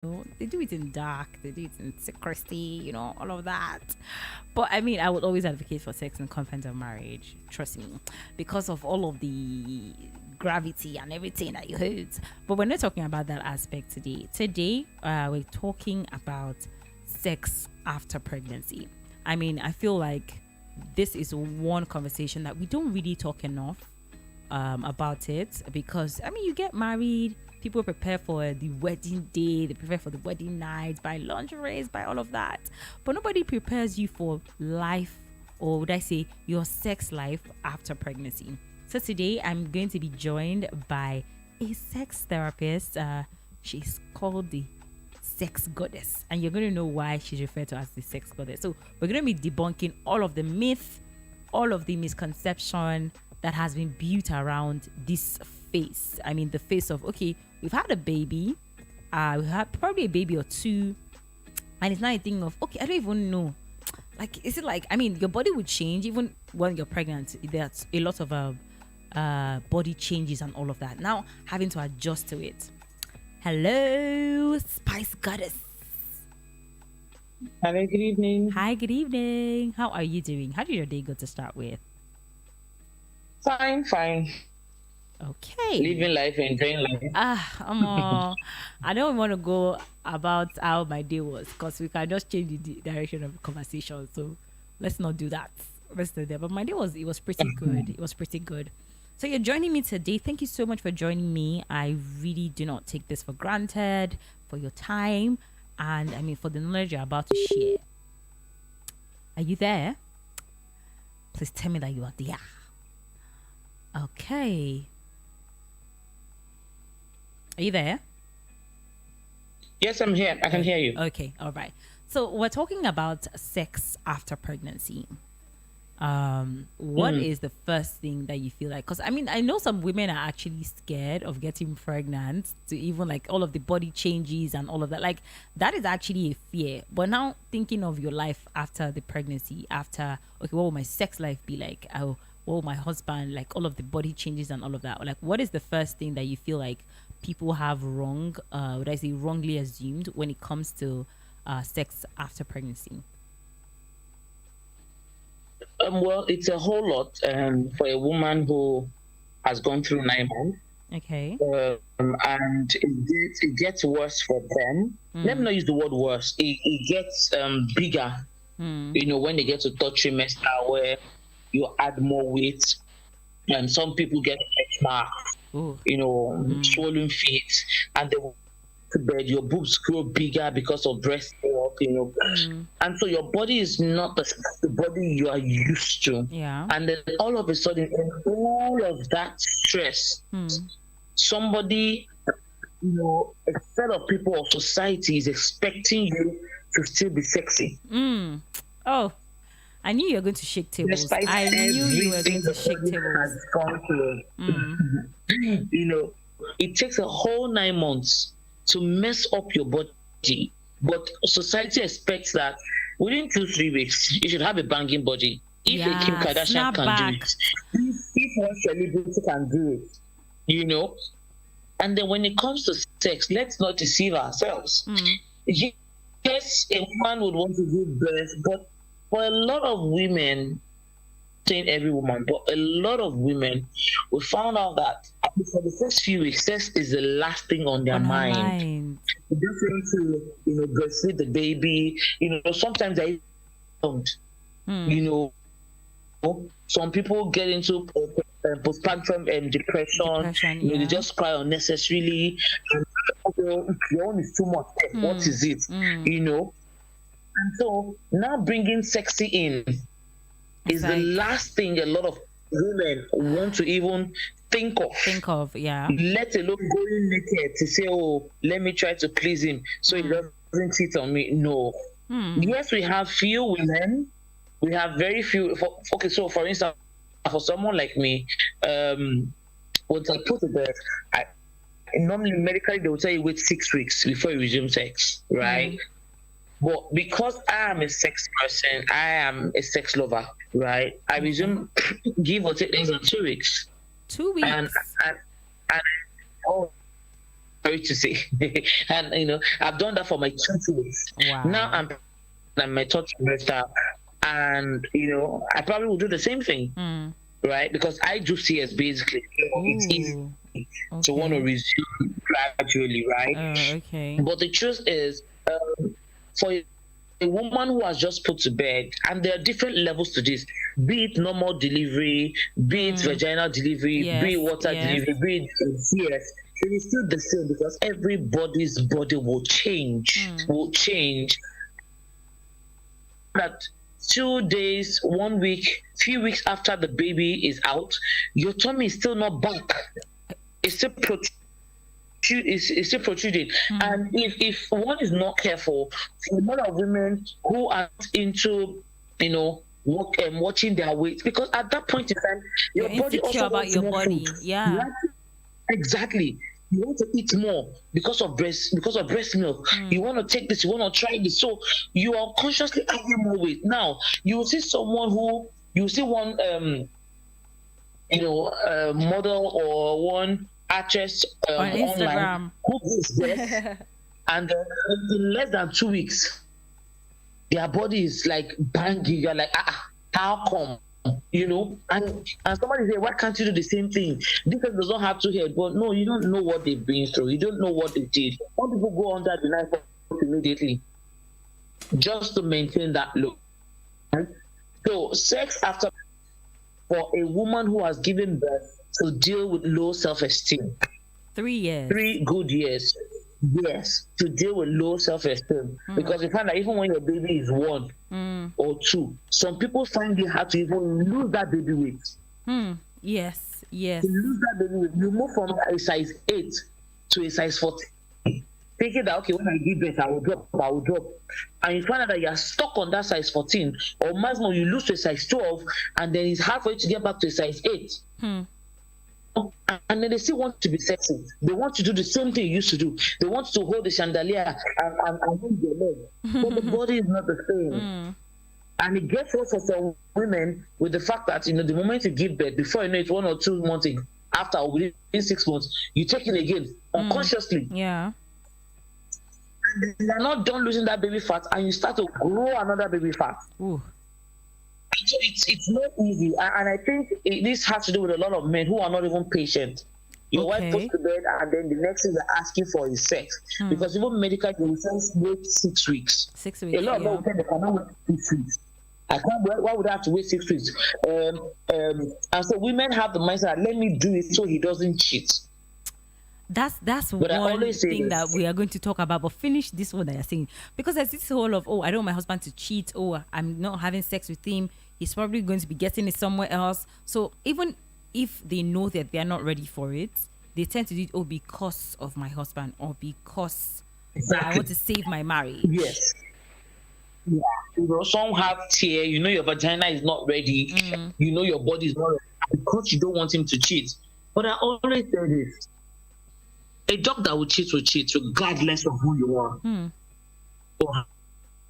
They do it in dark, they do it in secrecy, all of that. But I mean, I would always advocate for sex in confines of marriage, trust me, because of all of the gravity and everything that you heard. But we're not talking about that aspect today. Today, we're talking about sex after pregnancy. I mean, I feel like this is one conversation that we don't really talk enough about it, because I mean, you get married, people prepare for the wedding day, they prepare for the wedding night, buy lingerie, buy all of that, but nobody prepares you for life, or would I say your sex life after pregnancy. So today I'm going to be joined by a sex therapist. She's called the sex goddess, and you're going to know why she's referred to as the sex goddess. So we're going to be debunking all of the myth, all of the misconception that has been built around this face. I mean, the face of, okay, we've had a baby, we had probably a baby or two, and it's not a thing of, okay, I don't even know. Like, is it like, I mean, your body would change even when you're pregnant. There's a lot of body changes and all of that. Now, having to adjust to it. Hello, Spice Goddess. Hello, good evening. Hi, good evening. How are you doing? How did your day go to start with? Fine, fine. Okay. Living life, enjoying life. I don't want to go about how my day was, because we can just change the direction of the conversation. So let's not do that. Let's do that. But my day was pretty good. It was pretty good. So you're joining me today. Thank you so much for joining me. I really do not take this for granted, for your time, and I mean for the knowledge you're about to share. Are you there? Please tell me that you are there. Okay. Are you there? Yes, I'm here. I can hear you. Okay, all right. So we're talking about sex after pregnancy. What is the first thing that you feel like? Because I mean, I know some women are actually scared of getting pregnant, to even like all of the body changes and all of that. Like that is actually a fear. But now thinking of your life after the pregnancy, after, okay, what will my sex life be like? What will my husband, like all of the body changes and all of that? Like, what is the first thing that you feel like people have wrong, would I say wrongly assumed, when it comes to sex after pregnancy? Well, it's a whole lot for a woman who has gone through 9 months. Okay. And it gets worse for them. Let me not use the word worse. It gets bigger, when they get to third trimester, where you add more weight, and some people get marks, Ooh. swollen feet, and they will to bed, your boobs grow bigger because of breast milk, and so your body is not the body you are used to. Yeah. And then all of a sudden, in all of that stress, somebody, a set of people of society is expecting you to still be sexy. Oh, I knew you were going to shake tables. Despite I knew you were going everything to the shake body tables. has gone through. It takes a whole 9 months to mess up your body. But society expects that within 2-3 weeks, you should have a banging body. If a Kim Yeah, Kardashian snap can do back. it, if one celebrity can do it, you know. And then when it comes to sex, let's not deceive ourselves. Yes, a woman would want to give birth, but for a lot of women, saying every woman, but a lot of women, we found out that for the first few weeks, sex is the last thing on their On her mind. mind. They just want to, breastfeed the baby. Sometimes I don't. You some people get into postpartum depression. Depression, They yeah. just cry unnecessarily. And your own is too much. What is it? And so now bringing sexy in It's is the like, last thing a lot of women want to even think of. think of, yeah. Let alone going naked to say, oh, let me try to please him so he doesn't cheat on me. No. Yes, we have few women. We have very few. Okay, so for instance, for someone like me, once I put to bed, normally medically they will tell you wait 6 weeks before you resume sex, right? But because I am a sex person, I am a sex lover, right? I resume give or take less than 2 weeks. 2 weeks. And oh sorry to say. And I've done that for my 2 kids. Wow. Now I'm my third trimester, and I probably will do the same thing, right? Because I do CS basically. It's easy to want to resume gradually, right? Okay. But the truth is, for a woman who has just put to bed, and there are different levels to this, be it normal delivery, be it vaginal delivery, be it water delivery, be it CS, it is still the same, because everybody's body will change. That 2 days, 1 week, few weeks after the baby is out, your tummy is still not back. It's still protruding. And if one is not careful, for a lot of women who are into watching their weight, because at that point in time your body also about wants your more body food. Exactly. You want to eat more because of breast milk. You want to take this, you want to try this, so you are consciously adding more weight. Now you will see one model or one actress on Instagram who gives birth, and in less than 2 weeks their body is like banging. You're like, how come? And somebody say, why can't you do the same thing? This does not have two heads. But no, you don't know what they've been through. You don't know what they did. Some people go under the knife immediately just to maintain that look. Right? So sex after, for a woman who has given birth, to deal with low self-esteem. 3 years. 3 good years. Yes, to deal with low self-esteem. Because you find that even when your baby is 1 or 2, some people find it hard to even lose that baby weight. Yes. To lose that baby weight, you move from a size 8 to a size 14. Thinking that, okay, when I give birth, I will drop. And you find out that you're stuck on that size 14, or maximum you lose to a size 12, and then it's hard for you to get back to a size 8. And then they still want to be sexy. They want to do the same thing you used to do. They want to hold the chandelier and move their leg. But the body is not the same. And it gets worse for some women with the fact that, the moment you give birth, before you know it, 1 or 2 months after, or within 6 months, you take it again unconsciously. Yeah. And you're not done losing that baby fat, and you start to grow another baby fat. Ooh. So it's not easy, and I think this has to do with a lot of men who are not even patient. Your wife puts to bed, and then the next thing they're asking for is sex. Because even medically, they will say wait 6 weeks. 6 weeks. A lot of them they cannot wait 6 weeks. I can't. Why would I have to wait 6 weeks? And so women have the mindset, let me do it so he doesn't cheat. That's one thing that we are going to talk about, but finish this one that you're saying, because there's this whole of, I don't want my husband to cheat, I'm not having sex with him, he's probably going to be getting it somewhere else. So even if they know that they're not ready for it, they tend to do it because of my husband, or because I want to save my marriage. Yes. Yeah. Some have tear, your vagina is not ready, your body is not ready, because you don't want him to cheat. But I always say this: a dog that will cheat regardless of who you are or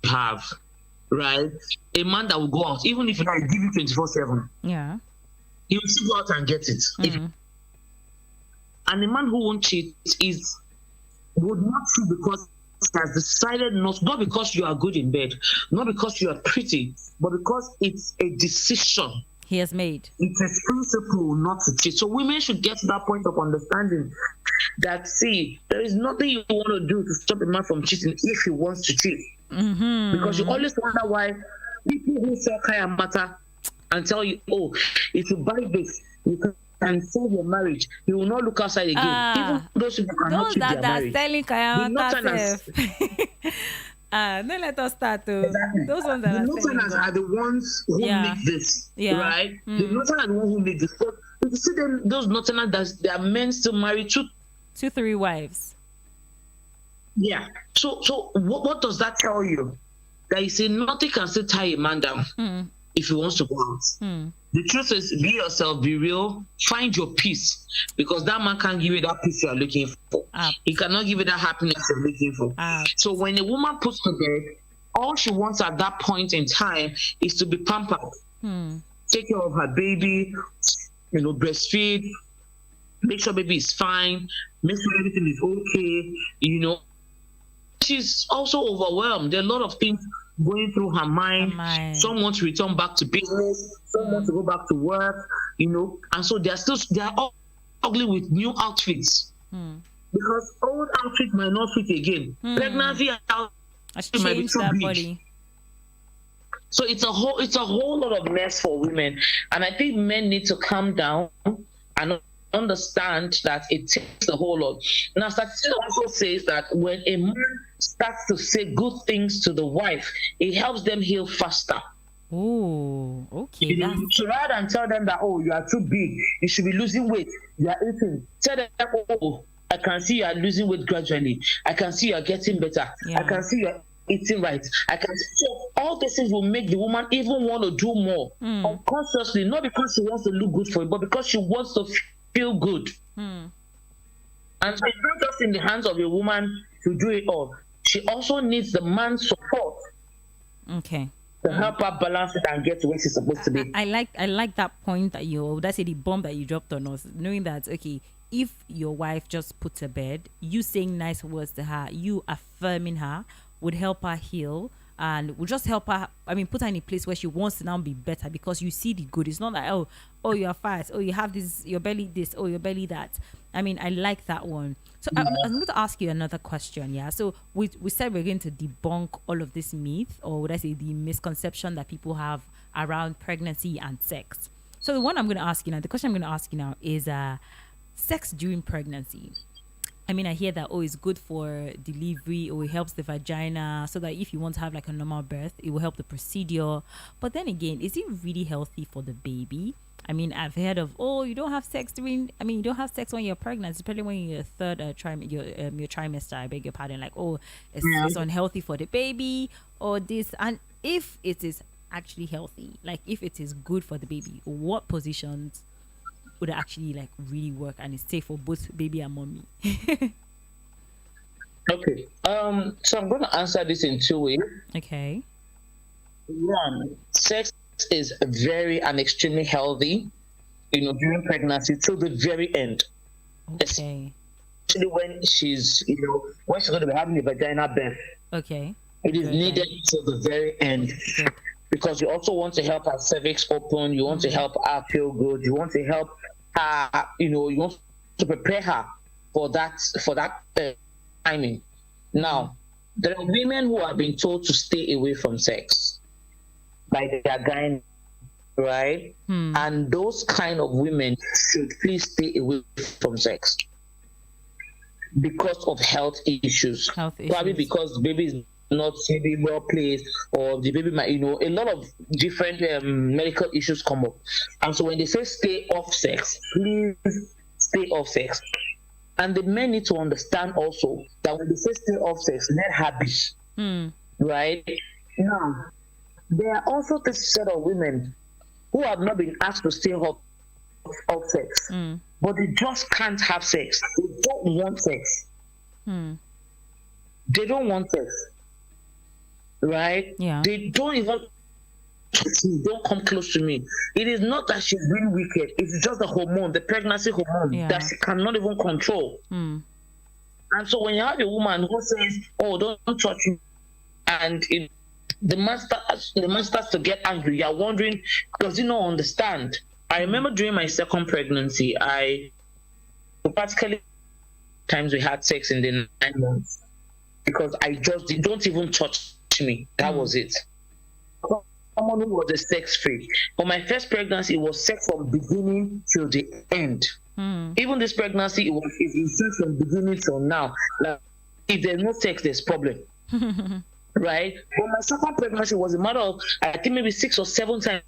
have, right? A man that will go out, even if you give him 24/7, he will still go out and get it. And a man who won't cheat would not cheat because he has decided not because you are good in bed, not because you are pretty, but because it's a decision he has made. It's a principle not to cheat. So women should get to that point of understanding that, there is nothing you want to do to stop a man from cheating if he wants to cheat. Because you always wonder why people who sell kaya mata and tell you, if you buy this, you can save your marriage. You will not look outside again. Even those people cannot keep their marriage. Those that are selling kaya mata. Don't let us start. Exactly. Those ones that the Northerners are the ones who make this, right? The Northerners are the ones who make this. But if you see them, those Northerners, they are men still married to 2-3 wives. Yeah. So what does that tell you? That you say nothing can still tie a man down if he wants to go out. The truth is, be yourself, be real, find your peace, because that man can't give you that peace you are looking for. He cannot give you that happiness you're looking for. So when a woman puts to bed, all she wants at that point in time is to be pampered, take care of her baby, breastfeed, make sure baby is fine, make sure everything is okay. She's also overwhelmed. There are a lot of things going through her mind. Some want to return back to business, some want to go back to work, and so they are all ugly with new outfits. Because old outfit might not fit again. Pregnancy outfit might be too big. Body. So it's a whole lot of mess for women. And I think men need to calm down and understand that it takes a whole lot. Now, statistics also says that when a man starts to say good things to the wife, it helps them heal faster. Oh, okay. So rather than tell them that, oh, you are too big, you should be losing weight, you are eating, tell them, oh, I can see you are losing weight gradually. I can see you are getting better. I can see you are eating right. So all these things will make the woman even want to do more unconsciously, not because she wants to look good for it, but because she wants to feel good. And so it's not just in the hands of a woman to do it all. She also needs the man's support. Okay. To help her balance it and get to where she's supposed to be. I like that point that that's the bomb that you dropped on us, knowing that, okay, if your wife just put to bed, you saying nice words to her, you affirming her would help her heal and would just help her, put her in a place where she wants to now be better because you see the good. It's not like, oh, you are fat, oh, you have this, your belly this, oh, your belly that. I like that one. So I'm going to ask you another question, yeah? So we said we're going to debunk all of this myth, or would I say the misconception that people have around pregnancy and sex. So the question I'm going to ask you now is sex during pregnancy. I hear that, it's good for delivery, or it helps the vagina, so that if you want to have like a normal birth, it will help the procedure. But then again, is it really healthy for the baby? I've heard of, you don't have sex you don't have sex when you're pregnant, especially when you're third your trimester, I beg your pardon, like, it's unhealthy for the baby or this. And if it is actually healthy, like if it is good for the baby, what positions would actually like really work and it's safe for both baby and mommy? Okay. So I'm going to answer this in two ways. Okay. One, sex is very and extremely healthy, during pregnancy till the very end. Okay. Especially when she's going to be having a vaginal birth. Okay. It is needed till the very end. Good. Because you also want to help her cervix open, you want to help her feel good, you want to help her, you want to prepare her for that timing. Now, there are women who have been told to stay away from sex by their gynae, right? And those kind of women should please stay away from sex because of health issues. Probably because the baby is not maybe well placed, or the baby might, a lot of different medical issues come up. And so when they say stay off sex, please stay off sex. And the men need to understand also that when they say stay off sex, let her be. Right? Now, there are also this set of women who have not been asked to stay off sex, but they just can't have sex. They don't want sex. They don't want sex. Right? Yeah. They don't even don't come close to me. It is not that she's being wicked. It's just the hormone, the pregnancy hormone that she cannot even control. And so when you have a woman who says, "Oh, don't touch me," and the man starts to get angry, you're wondering, does he not understand? I remember during my second pregnancy, practically times we had sex in the 9 months because I just don't even touch me. That was it. Someone who was a sex freak. For my first pregnancy, it was sex from beginning till the end. Even this pregnancy, it's sex from beginning till now. Like, if there's no sex, there's problem. Right? But my second pregnancy was a matter of, I think maybe 6 or 7 times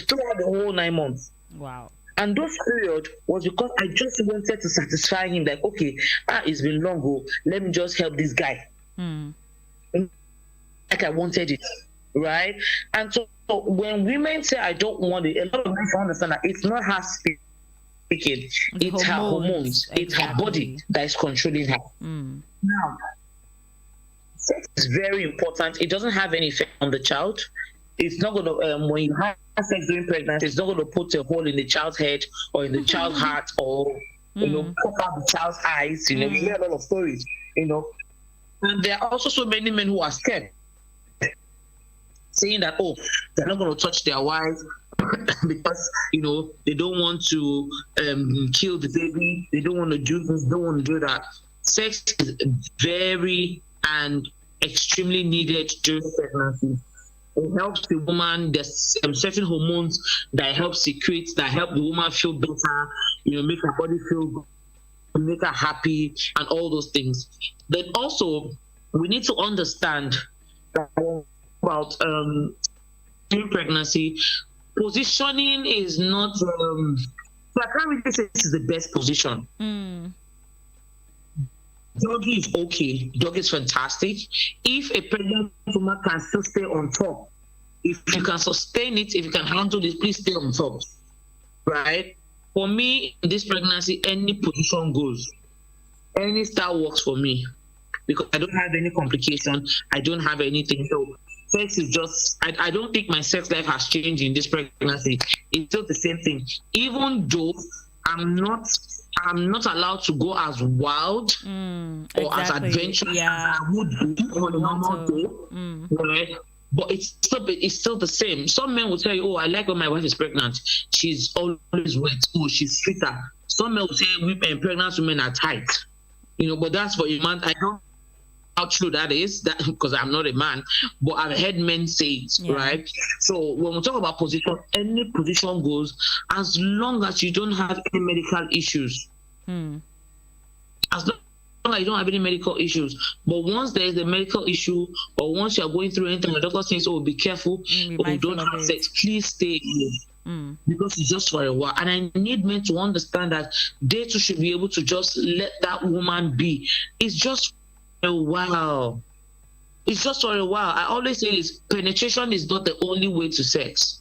throughout the whole 9 months. Wow. And those period was because I just wanted to satisfy him, like, okay, it's been long, let me just help this guy. Like I wanted it, right? And so when women say I don't want it, a lot of men don't understand that it's not her speaking, it's her hormones, it's her body that is controlling her. Now, sex is very important. It doesn't have any effect on the child. It's not going to, when you have sex during pregnancy, it's not going to put a hole in the child's head or in the child's heart or pop out the child's eyes. You hear a lot of stories. And there are also so many men who are scared, saying that they're not going to touch their wives because they don't want to kill the baby. They don't want to do this. Don't want to do that. Sex is very and extremely needed during pregnancy. It helps the woman. There's certain hormones that help secrete, that help the woman feel better, make her body feel good, make her happy, and all those things. Then also, we need to understand about during pregnancy, positioning is not. So I can't really say this is the best position. Doggy is okay. Doggy is fantastic. If a pregnant woman can still stay on top, if you can sustain it, if you can handle it, please stay on top. Right? For me, in this pregnancy, any position goes. Any style works for me because I don't have any complication. I don't have anything. So sex is just, I don't think my sex life has changed in this pregnancy. It's still the same thing. Even though I'm not allowed to go as wild or as adventurous as I would be on a normal day, right? But it's still the same. Some men will tell you, I like when my wife is pregnant. She's always wet. She's sweeter. Some men will say pregnant women are tight. But that's for a man. I don't know how true that is, that because I'm not a man, but I've heard men say it, right? So when we talk about position, any position goes as long as you don't have any medical issues. As long as you don't have any medical issues. But once there is a medical issue, or once you are going through anything, the doctor says, be careful, or you don't have sex, please stay here. Because it's just for a while. And I need men to understand that they too should be able to just let that woman be. It's just for a while. It's just for a while. I always say this, penetration is not the only way to sex.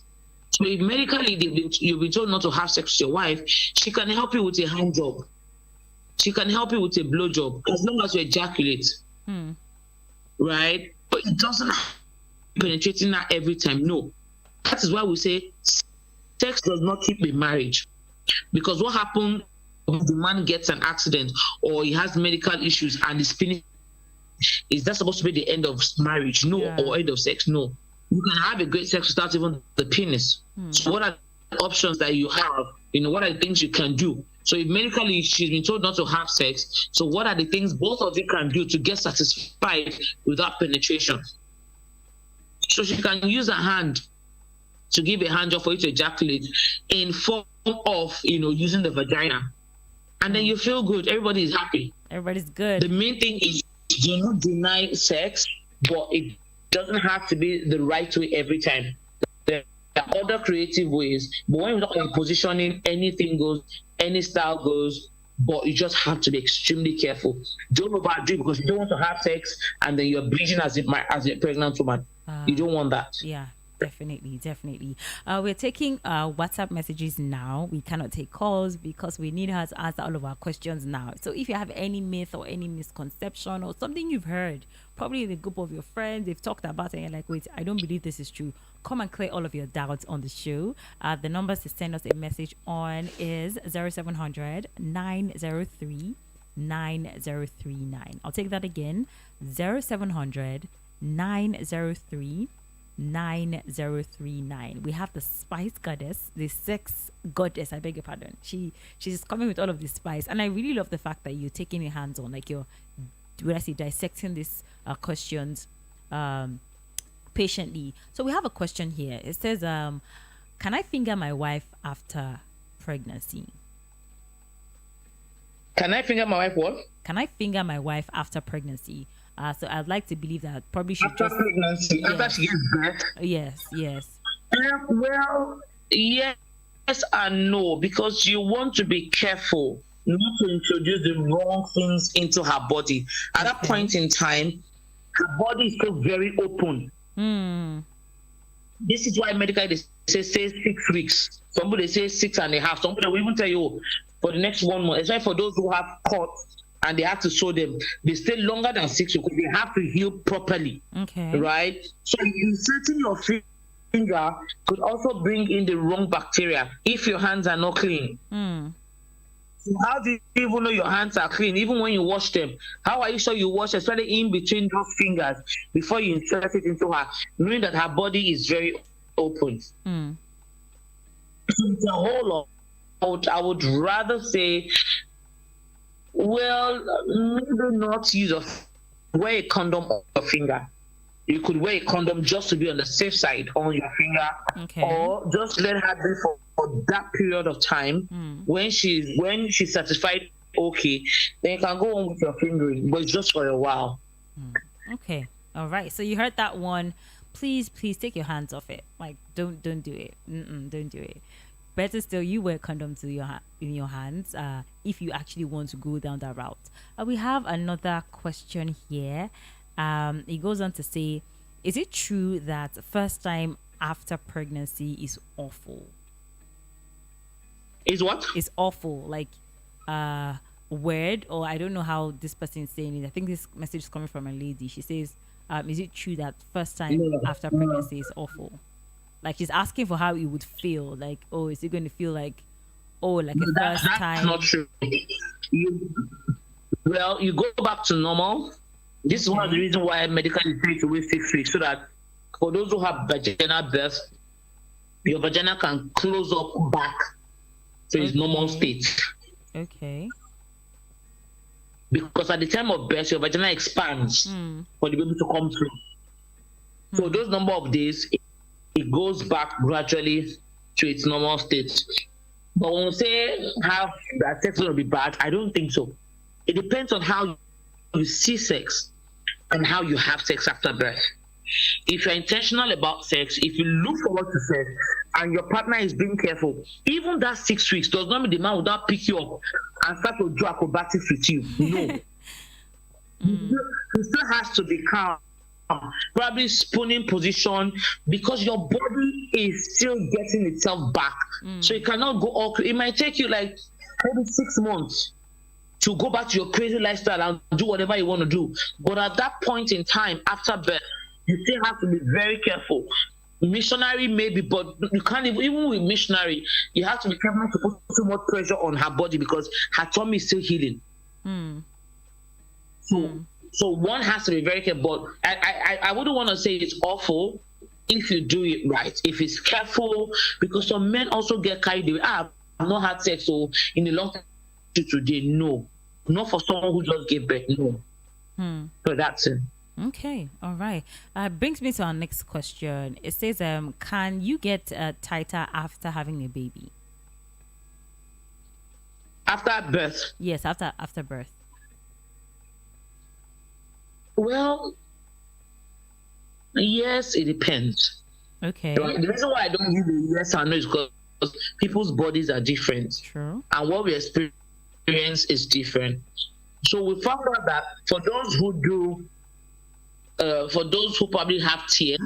So if medically you've been told not to have sex with your wife, she can help you with a hand job. She can help you with a blow job as long as you ejaculate. Right? But it doesn't penetrating her every time. No. That is why we say sex does not keep a marriage. Because what happens if the man gets an accident or he has medical issues and is finished? Is that supposed to be the end of marriage? No. Or end of sex? No. You can have a great sex without even the penis. So what are the options that you have? What are the things you can do? So if medically she's been told not to have sex, so what are the things both of you can do to get satisfied without penetration? So she can use her hand to give a hand job for you to ejaculate in form of, using the vagina. And then you feel good. Everybody is happy. Everybody's good. The main thing is do not deny sex, but it doesn't have to be the right way every time. There are other creative ways. But when we talk about positioning, anything goes, any style goes, but you just have to be extremely careful. Don't overdo it because you don't want to have sex and then you're bleeding as a pregnant woman. You don't want that. Yeah. Definitely. We're taking WhatsApp messages now. We cannot take calls because we need her to answer all of our questions now. So if you have any myth or any misconception or something you've heard, probably in a group of your friends, they've talked about it and you're like, wait, I don't believe this is true, come and clear all of your doubts on the show. The numbers to send us a message on is 0700 903 9039. I'll take that again, 0700 903 9039. We have the spice goddess, the sex goddess, I beg your pardon. She's coming with all of this spice, and I really love the fact that you're taking your hands on, like you're dissecting these questions patiently. So we have a question here. It says, can I finger my wife after pregnancy? Can I finger my wife what? Can I finger my wife after pregnancy? So I'd like to believe that probably she after pregnancy, after she gives birth. Yes. Well, yes and no, because you want to be careful not to introduce the wrong things into her body. At that point in time, her body is still very open. This is why medically they say 6 weeks. Somebody say 6.5. Somebody will even tell you for the next 1 month. Especially for those who have cuts and they have to sew them, they stay longer than 6 weeks because they have to heal properly. Okay. Right? So inserting your finger could also bring in the wrong bacteria if your hands are not clean. So how do you even know your hands are clean? Even when you wash them, how are you sure you wash, especially in between those fingers, before you insert it into her, knowing that her body is very open? Mm. So it's a whole lot. I would rather say, well, maybe not use wear a condom on your finger. You could wear a condom just to be on the safe side on your finger, Okay. or just let her be for that period of time. When she's satisfied, okay, then you can go on with your fingering, but it's just for a while. Okay. All right. So you heard that one. Please take your hands off it. Like, don't do it. Don't do it. Better still, you wear condoms in your hands. If you actually want to go down that route. We have another question here. It goes on to say, is it true that first time after pregnancy is awful? Is what? It's awful. Like, weird, or I don't know how this person is saying it. I think this message is coming from a lady. She says, is it true that first time after pregnancy is awful? Like, she's asking for how it would feel. Like, oh, is it going to feel like, oh, like a first time? That's not true. You go back to normal. This is one of the reasons why medical is trying to wait 6 weeks, so that for those who have vaginal birth, your vagina can close up back to its normal state. Okay. Because at the time of birth, your vagina expands for the baby to come through. So those number of days, it goes back gradually to its normal state. But when we say how that sex will be bad, I don't think so. It depends on how you see sex and how you have sex after birth. If you're intentional about sex, if you look forward to sex, and your partner is being careful, even that 6 weeks does not mean the man will not pick you up and start to do acrobatics with you. No. He still has to be calm, probably spooning position, because your body is still getting itself back. So you cannot go all. It might take you like maybe 6 months to go back to your crazy lifestyle and do whatever you want to do. But at that point in time, after birth, you still have to be very careful. Missionary maybe, but you can't even with missionary, you have to be careful not to put too much pressure on her body, because her tummy is still healing. So one has to be very careful. But I wouldn't want to say it's awful if you do it right, if it's careful, because some men also get carried away. I've not had sex so in a long time today. No, not for someone who just gave birth. No. So that's it. Okay, all right. Brings me to our next question. It says, can you get tighter after having a baby? After birth? Yes, after birth. Well, yes, it depends. Okay. The reason why I don't give a yes or no is because people's bodies are different. True. And what we experience is different. So we found out that for those who probably have tears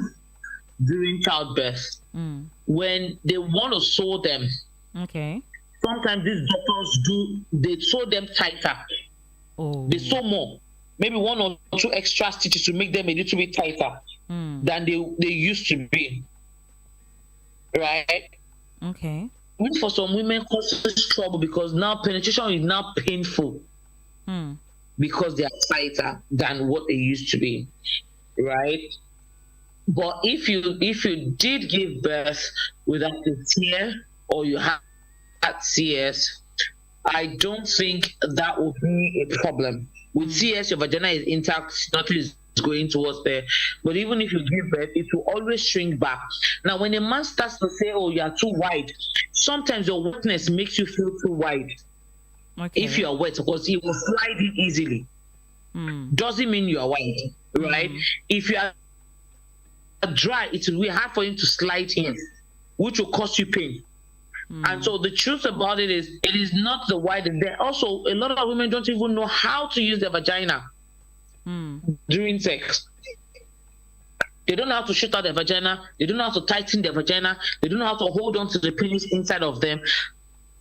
during childbirth, when they want to sew them, okay, sometimes these doctors they sew them tighter. Oh. They sew more, maybe 1 or 2 extra stitches to make them a little bit tighter than they used to be. Right? Okay. Which for some women causes trouble, because now penetration is now painful. Because they are tighter than what they used to be, right? But if you did give birth without a tear, or you had CS, I don't think that would be a problem. With CS, your vagina is intact, nothing is going towards there. But even if you give birth, it will always shrink back. Now, when a man starts to say, "Oh, you are too wide," sometimes your wetness makes you feel too wide. Okay. If you are wet, because it will slide in easily. Doesn't mean you are wide, right? If you are dry, it will be hard for him to slide in, which will cause you pain. And so the truth about it is not the wide. There also a lot of women don't even know how to use their vagina during sex. They don't know how to shoot out their vagina. They don't know how to tighten their vagina. They don't know how to hold on to the penis inside of them.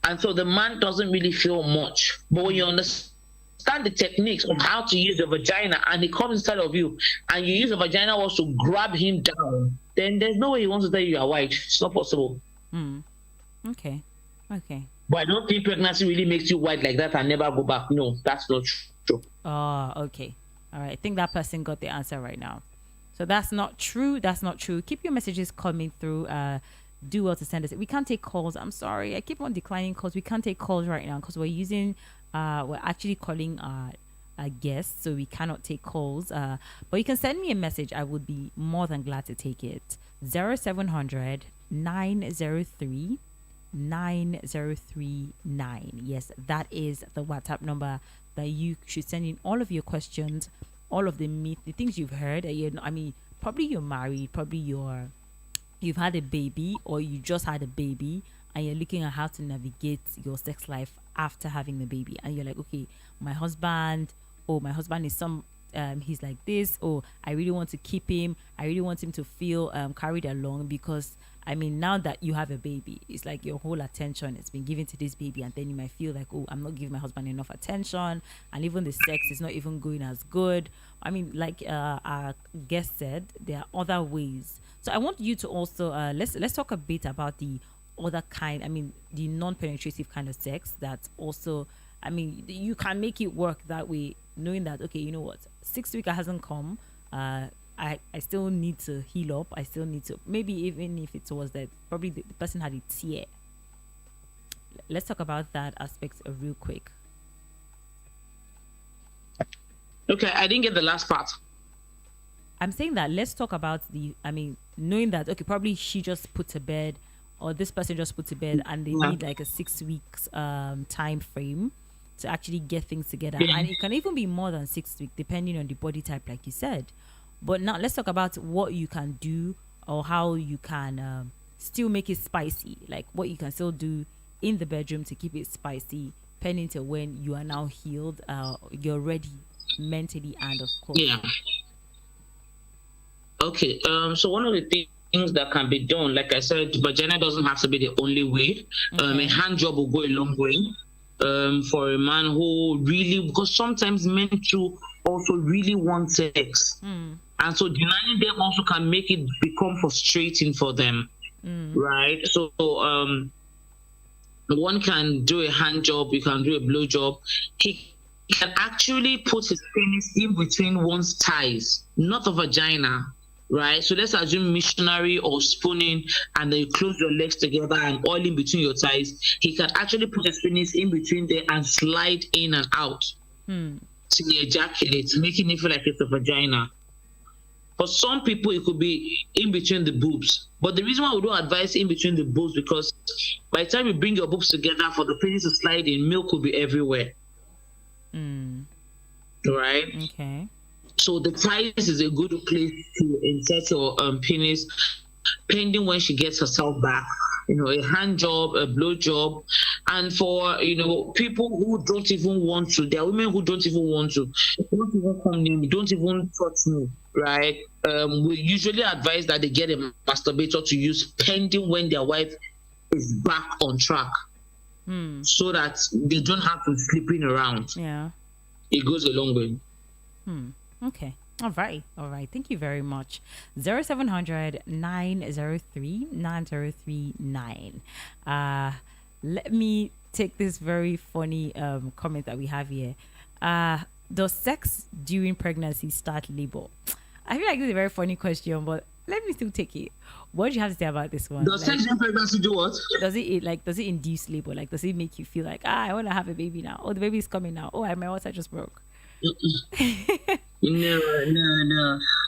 And so the man doesn't really feel much. But when you understand the techniques of how to use the vagina, and it comes inside of you, and you use the vagina also to grab him down, then there's no way he wants to tell you are white. It's not possible. Okay. But I don't think pregnancy really makes you white like that and never go back. No, that's not true. Oh, okay. All right. I think that person got the answer right now. So that's not true. That's not true. Keep your messages coming through. Do well to send us. We can't take calls. I'm sorry. I keep on declining calls. We can't take calls right now because we're actually calling our guests, so we cannot take calls. But you can send me a message. I would be more than glad to take it. 0700 903 9039. Yes, that is the WhatsApp number that you should send in all of your questions, all of the myth, the things you've heard. Probably you're married, probably you've had a baby, or you just had a baby, and you're looking at how to navigate your sex life after having the baby, and you're like, okay, my husband is he's like this, or I really want to keep him, I really want him to feel carried along, because now that you have a baby, it's like your whole attention has been given to this baby, and then you might feel like, oh, I'm not giving my husband enough attention, and even the sex is not even going as good. Like our guest said, there are other ways. So I want you to also let's talk a bit about the other kind, the non-penetrative kind of sex that's also, you can make it work that way, knowing that, okay, you know what, 6 week hasn't come, I still need to heal up. I still need to, maybe even if it was that probably the person had a tear. Let's talk about that aspect real quick. Okay, I didn't get the last part. I'm saying that let's talk about knowing that, okay, probably she just put to bed, or this person just put to bed, and they need like a 6 weeks time frame to actually get things together. Yeah. And it can even be more than 6 weeks depending on the body type, like you said. But now let's talk about what you can do, or how you can still make it spicy, like what you can still do in the bedroom to keep it spicy, pending to when you are now healed, you're ready mentally and of course. Yeah. Okay. So one of the things that can be done, like I said, vagina doesn't have to be the only way. A hand job will go a long way. For a man who really, because sometimes men too also really want sex, and so denying them also can make it become frustrating for them, right? So one can do a hand job, you can do a blow job. He can actually put his penis in between one's thighs, not the vagina, right? So let's assume missionary or spooning, and then you close your legs together and oil in between your thighs. He can actually put his penis in between there and slide in and out till he ejaculates, making it feel like it's a vagina. For some people, it could be in between the boobs. But the reason why we don't advise in between the boobs, because by the time you bring your boobs together for the penis to slide in, milk will be everywhere. Right? Okay. So the thighs is a good place to insert your penis, pending when she gets herself back. A hand job, a blow job. And for, people who don't even want to, there are women who don't even want to. Don't even come near me, don't even touch me, right? We usually advise that they get a masturbator to use pending when their wife is back on track, so that they don't have to sleeping around. Yeah. It goes a long way. Okay. All right. Thank you very much. 0700 903 9039. Let me take this very funny comment that we have here. Does sex during pregnancy start labor? I feel like this is a very funny question, but let me still take it. What do you have to say about this one? Does sex during pregnancy do what? Does it induce labor? Like, does it make you feel like, I want to have a baby now? Oh, the baby is coming now. Oh, my water just broke. No.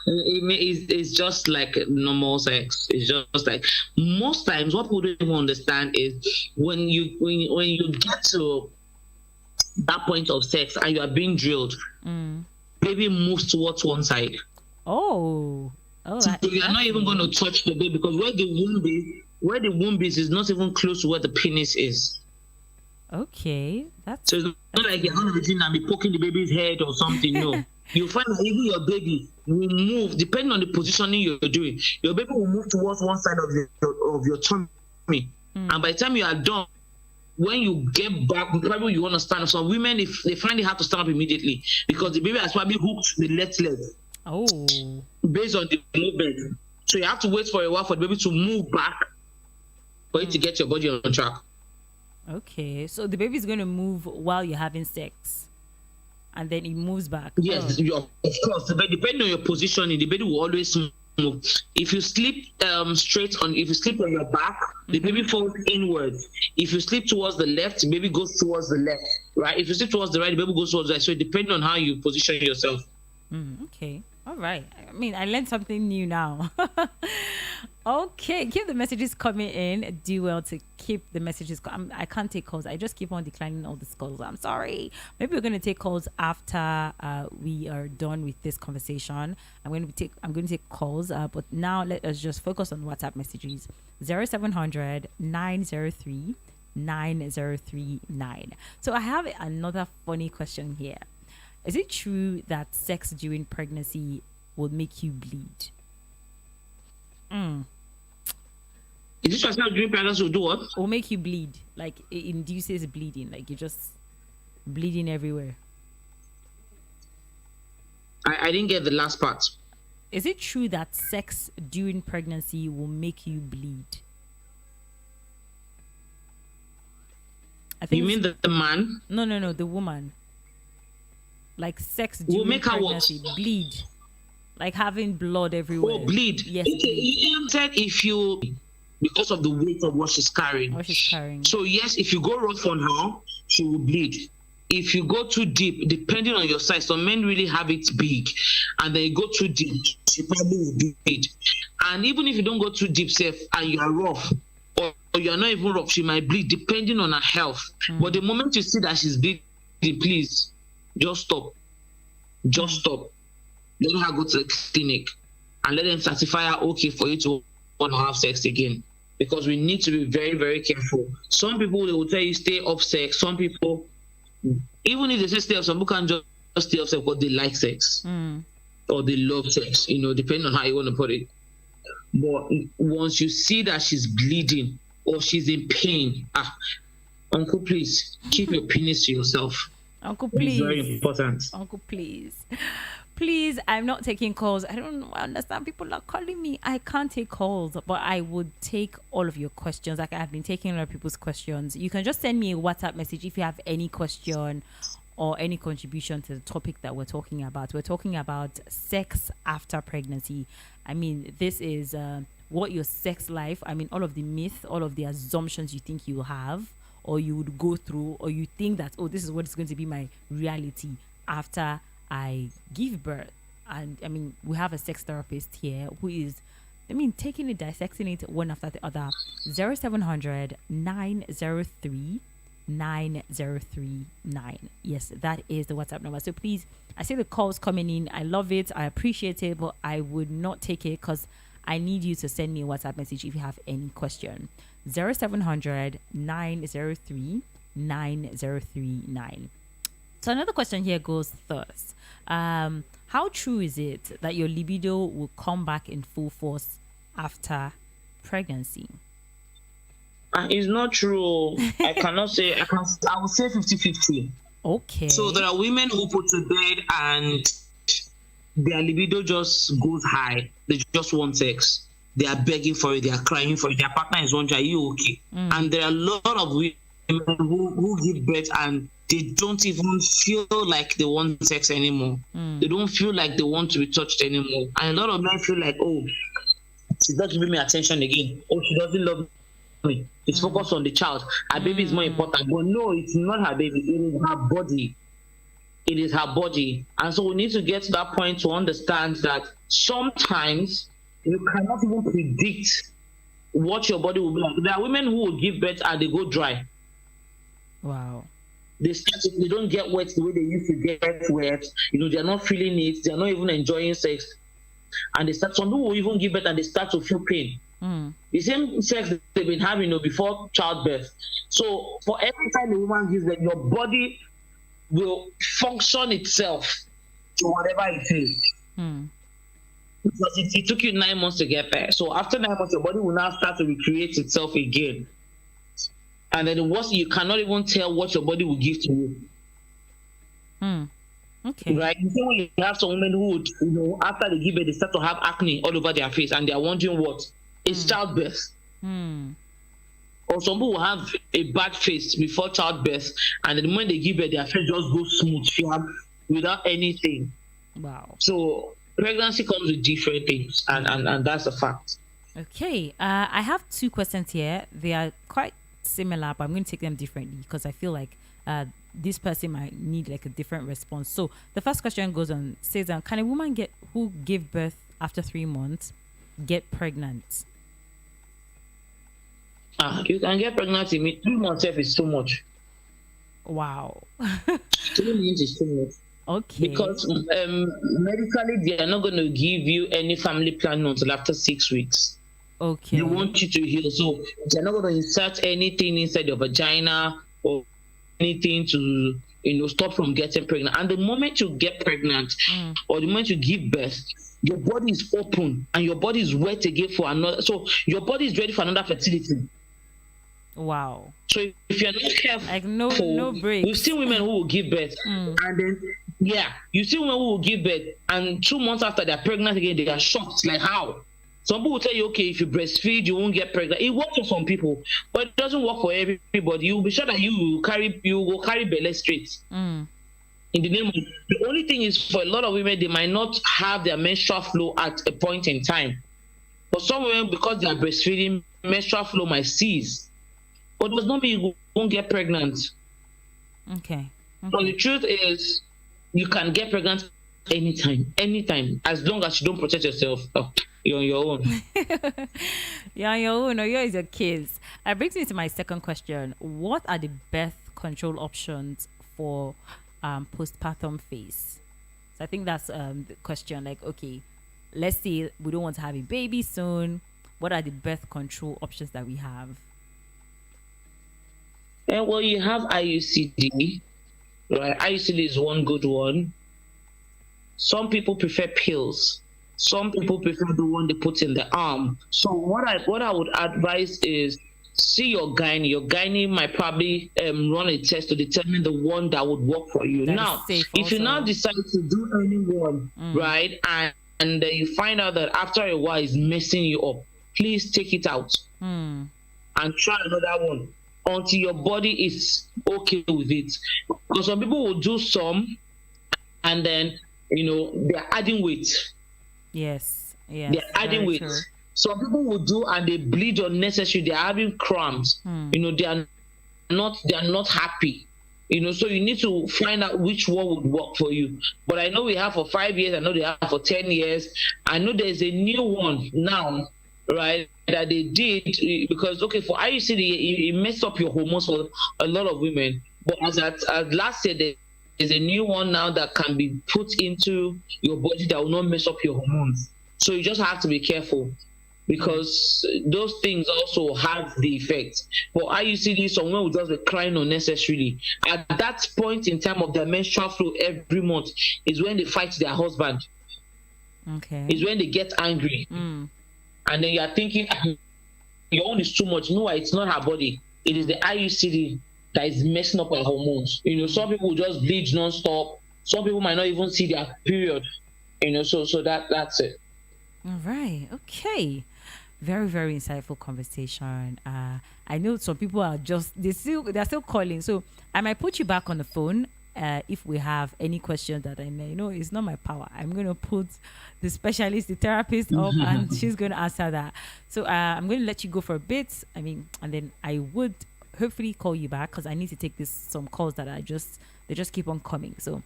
It's just like normal sex. It's just like, most times what people don't even understand is when you get to that point of sex and you are being drilled, baby moves towards one side. So you are not even going to touch the baby, because where the womb is not even close to where the penis is. Okay, so it's not like you're going to be poking the baby's head or something. No, you find that even your baby will move depending on the positioning you're doing. Your baby will move towards one side of your tummy, and by the time you are done, when you get back, probably you want to stand up. Some women, if they find it hard to stand up immediately, because the baby has probably hooked the left leg. Based on the movement, so you have to wait for a while for the baby to move back for you to get your body on track. Okay, so the baby's going to move while you're having sex, and then it moves back. Yes, of course. But depending on your positioning, the baby will always move. If you sleep if you sleep on your back, the baby falls inwards. If you sleep towards the left, the baby goes towards the left, right? If you sleep towards the right, the baby goes towards the right. So it depends on how you position yourself. Okay. All right. I mean, I learned something new now. Okay. Keep the messages coming in. Do well to keep the messages. I can't take calls. I just keep on declining all the calls. I'm sorry. Maybe we're going to take calls after we are done with this conversation. I'm going to take calls. But now let us just focus on WhatsApp messages. 0700 903 9039. So I have another funny question here. Is it true that sex during pregnancy will make you bleed? Is this what during pregnancy will do what? Will make you bleed. Like it induces bleeding. Like you're just bleeding everywhere. I didn't get the last part. Is it true that sex during pregnancy will make you bleed? I think you mean the man? No, the woman. Like sex during make pregnancy, bleed, like having blood everywhere. Oh, bleed. Yes. Okay. You said if you, because of the weight of what she's carrying. So yes, if you go rough on her, she will bleed. If you go too deep, depending on your size, some men really have it big, and then you go too deep, she probably will bleed. And even if you don't go too deep, safe, and you are rough, or you are not even rough, she might bleed, depending on her health. But the moment you see that she's bleeding, please. Just stop. Let her go to the clinic and let them certify her okay for you to want to have sex again. Because we need to be very, very careful. Some people, they will tell you stay off sex. Some people, even if they say stay off, some people can just stay off sex because they like sex or they love sex, depending on how you want to put it. But once you see that she's bleeding or she's in pain, uncle, please keep your penis to yourself. Uncle, please. It's very important. Uncle, please. Please, I'm not taking calls. I understand people are calling me. I can't take calls, but I would take all of your questions. Like I've been taking a lot of people's questions. You can just send me a WhatsApp message if you have any question or any contribution to the topic that we're talking about. We're talking about sex after pregnancy. I mean, this is what your sex life, all of the myths, all of the assumptions you think you have, or you would go through, or you think that, this is what is going to be my reality after I give birth. And we have a sex therapist here who is, taking it, dissecting it one after the other. 0700 903 9039. Yes, that is the WhatsApp number. So please, I see the calls coming in. I love it. I appreciate it, but I would not take it because I need you to send me a WhatsApp message if you have any question. 0700 903 9039. So another question here goes thus. How true is it that your libido will come back in full force after pregnancy? It's not true. I cannot say. I would say 50-50. Okay. So there are women who put to bed and their libido just goes high. They just want sex. They are begging for it. They are crying for it. Their partner is wondering, are you okay? And there are a lot of women who give birth and they don't even feel like they want sex anymore. They don't feel like they want to be touched anymore. And a lot of men feel like, she's not giving me attention again. She doesn't love me. It's focused on the child. Her baby is more important. But no, it's not her baby. It is her body. It is her body. And so we need to get to that point to understand that sometimes you cannot even predict what your body will be like. There are women who will give birth and they go dry. Wow. They don't get wet the way they used to get wet. They're not feeling it. They're not even enjoying sex. And some people will even give birth and they start to feel pain. The same sex they've been having before childbirth. So for every time a woman gives birth, your body will function itself to whatever it is. Because it took you 9 months to get there. So after 9 months, your body will now start to recreate itself again. And then the worst, you cannot even tell what your body will give to you. Okay. Right? You see when you have some women who would, after they give birth, they start to have acne all over their face and they are wondering what? It's childbirth. Or some people will have a bad face before childbirth, and the moment they give birth, their face just goes smooth, without anything. Wow. So pregnancy comes with different things, and that's a fact. Okay. I have two questions here. They are quite similar, but I'm going to take them differently because I feel like this person might need like a different response. So the first question goes on, says, can a woman who gave birth after 3 months get pregnant? You can get pregnant in 3 months if it's too much. Wow. 3 months is too much. Okay. Because medically, they are not going to give you any family planning until after 6 weeks. Okay. They want you to heal. So they're not going to insert anything inside your vagina or anything to, stop from getting pregnant. And the moment you get pregnant or the moment you give birth, your body is open and your body is wet again for another. So your body is ready for another fertility. Wow. So if you're not careful, like no breaks. We've seen women who will give birth and then you see women who will give birth and 2 months after they're pregnant again, they are shocked. Like how? Some people will tell you, okay, if you breastfeed, you won't get pregnant. It works for some people, but it doesn't work for everybody. You'll be sure that you will carry belly straight. In the name of the only thing is for a lot of women, they might not have their menstrual flow at a point in time. For some women, because they are breastfeeding, menstrual flow might cease. But it does not mean you won't get pregnant. Okay. So the truth is, you can get pregnant anytime, as long as you don't protect yourself. You're on your own. You're on your own, or you're your kids. That brings me to my second question. What are the birth control options for postpartum phase? So I think that's the question. Like, okay, let's say we don't want to have a baby soon. What are the birth control options that we have? Well, you have IUCD, right? IUCD is one good one. Some people prefer pills. Some people prefer the one they put in the arm. So what I would advise is see your gynae. Your gynae might probably run a test to determine the one that would work for you. Now, if you now decide to do any one, right, and you find out that after a while it's messing you up, please take it out and try another one until your body is okay with it. Because some people will do some and then they're adding weight. Yes. They're adding weight. True. Some people will do and they bleed unnecessary. They're having cramps. They are not happy. So you need to find out which one would work for you. But I know we have for 5 years. I know they have for 10 years. I know there's a new one now, right, that they did because for IUCD, it messed up your hormones for a lot of women. But as last year, there's a new one now that can be put into your body that will not mess up your hormones. So you just have to be careful because those things also have the effect. For IUCD, someone will just be crying unnecessarily. At that point in time of their menstrual flow every month is when they fight their husband. Okay. Is when they get angry. And then you are thinking, your own is too much. No, it's not her body. It is the IUCD that is messing up our hormones. Some people just bleed non-stop. Some people might not even see their period. So that's it. All right. Okay. Very, very insightful conversation. I know some people are they're still calling. So I might put you back on the phone if we have any questions that I may know. It's not my power. I'm going to put the specialist, the therapist up, and she's going to answer that. So I'm going to let you go for a bit. And then I would hopefully call you back because I need to take some calls that they just keep on coming. So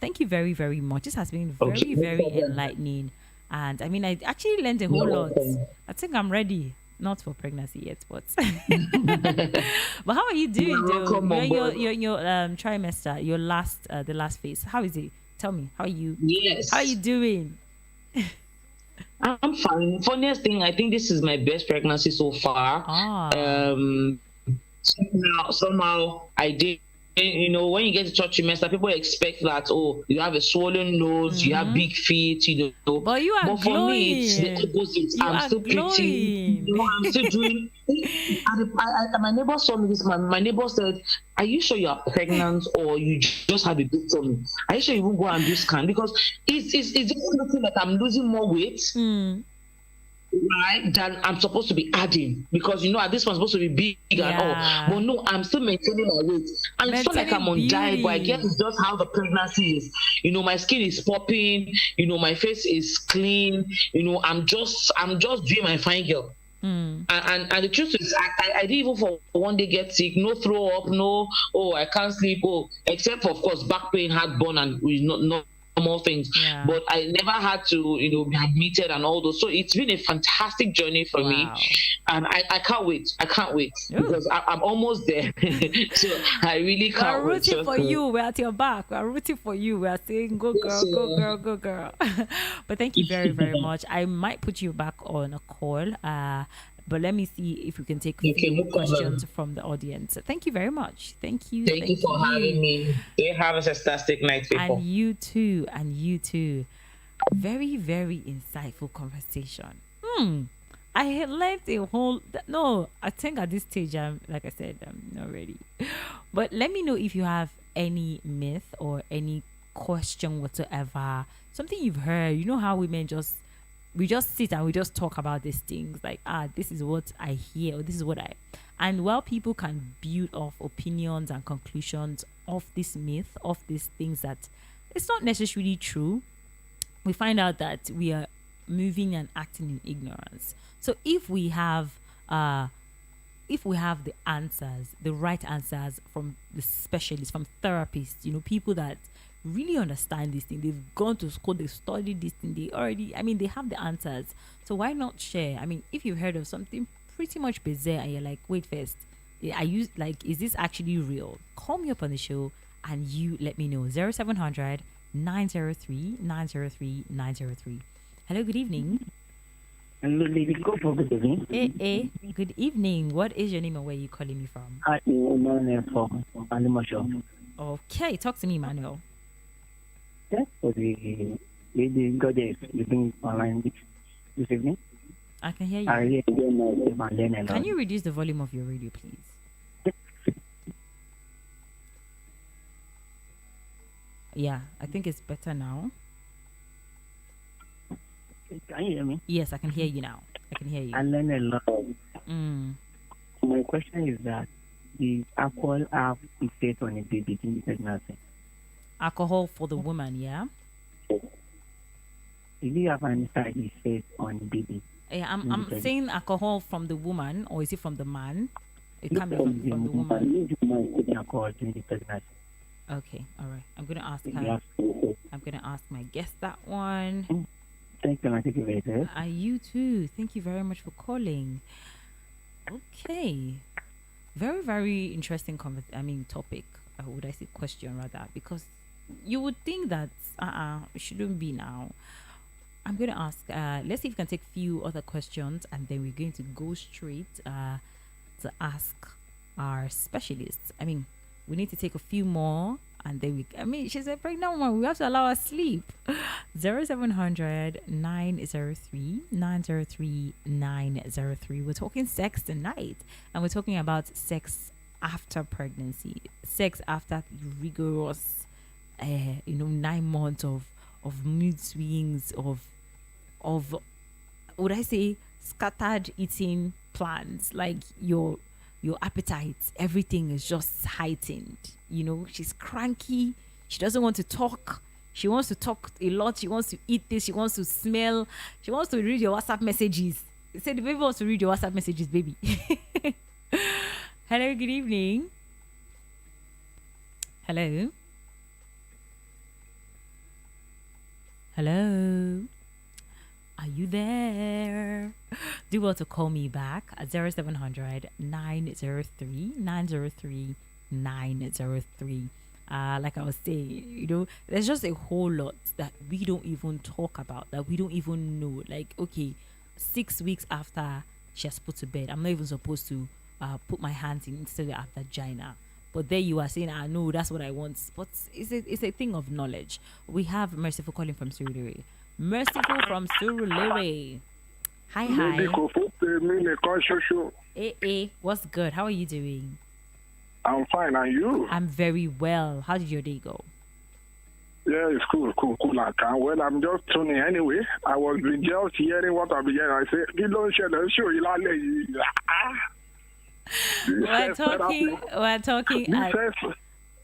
thank you very, very much. This has been very, very enlightening. And I actually learned a whole lot. I think I'm ready. Not for pregnancy yet, but but how are you doing? You're your trimester, the last phase. How is it? Tell me. How are you? Yes. How are you doing? I'm fine. Funniest thing, I think this is my best pregnancy so far. Somehow I did. When you get to third trimester, people expect that you have a swollen nose, you have big feet, But you are But for glowing. me, it's the opposite. I'm still pretty. I'm still doing. My neighbor saw me this man. My neighbor said, "Are you sure you are pregnant or you just have a big tummy? Are you sure you won't go and do scan? Because it's just looking like I'm losing more weight." right, than I'm supposed to be adding, because at this one's supposed to be big and all. But no, I'm still maintaining my weight. And it's not like I'm on diet, but I guess it's just how the pregnancy is. My skin is popping, my face is clean, I'm just doing my fine girl. And the truth is, I didn't even for one day get sick, no throw up, no, I can't sleep, except for, of course, back pain, heartburn, and not normal things. But I never had to, be admitted and all those. So it's been a fantastic journey for me, and I can't wait. I can't wait because I'm almost there. So I really can't wait. We're rooting for you. We're at your back. We're rooting for you. We're saying, go girl, go girl, go girl. But thank you very, very much. I might put you back on a call. But let me see if we can take a few questions from the audience. Thank you very much. Thank you. Thank you for having me. You have a fantastic night, people. And you too. And you too. Very, very insightful conversation. I had learned a whole... No, I think at this stage, like I said, I'm not ready. But let me know if you have any myth or any question whatsoever. Something you've heard. You know how women we just sit and we just talk about these things like, this is what I hear, or this is what and while people can build off opinions and conclusions of this myth, of these things that it's not necessarily true, we find out that we are moving and acting in ignorance. So if we have the answers, the right answers from the specialists, from therapists, people that really understand this thing, they've gone to school, they've studied this thing, they have the answers. So why not share? If you've heard of something pretty much bizarre and you're like, wait first, is this actually real? Call me up on the show and you let me know. 0700 903 903 903. Hello, good evening. Hello, lady. Go for good evening. Hey, good evening. What is your name and where are you calling me from? Hi, Emmanuel from Animation. Okay, talk to me, Manuel. Yes, for the lady goddess living online this evening. I can hear you. I really don't know if I'm learning. Can you reduce the volume of your radio, please? Yeah, I think it's better now. Can you hear me? Yes, I can hear you now. I can hear you. I learn a lot. My question is that the alcohol have effect on a baby during pregnancy? Alcohol for the woman, yeah? Do you have any side effect on the baby? Yeah, I'm saying alcohol from the woman, or is it from the man? It can be from the woman. Alcohol during the pregnancy. Okay, all right. I'm gonna ask her. I'm gonna ask my guest that one. Thank you, thank you very much. You too. Thank you very much for calling. Okay, very, very interesting topic. Would I say question rather? Because you would think that it shouldn't be now. I'm going to ask, let's see if we can take a few other questions and then we're going to go straight to ask our specialists. We need to take a few more and then she's a pregnant woman. We have to allow her sleep. 0700 903 903 903. We're talking sex tonight and we're talking about sex after pregnancy, sex after rigorous 9 months of mood swings, of would I say scattered eating plans, like your appetite, everything is just heightened. She's cranky, she doesn't want to talk, she wants to talk a lot, she wants to eat this, she wants to smell, she wants to read your WhatsApp messages. Say the baby wants to read your WhatsApp messages, baby. Hello, good evening. Hello. Hello. Are you there? Do well to call me back at 0700 903 903 903. Like I was saying, there's just a whole lot that we don't even talk about, that we don't even know. Like, okay, 6 weeks after she has put to bed, I'm not even supposed to put my hands instead of her vagina. But there you are saying, I know that's what I want. But it's a thing of knowledge. We have Merciful calling from Surulere. Merciful from Surulere. Hi. Hey, what's good? How are you doing? I'm fine, and you? I'm very well. How did your day go? Yeah, it's cool. I can. Well, I'm just tuning anyway. I was just hearing what I've been hearing. I say, you don't share the show. We're talking.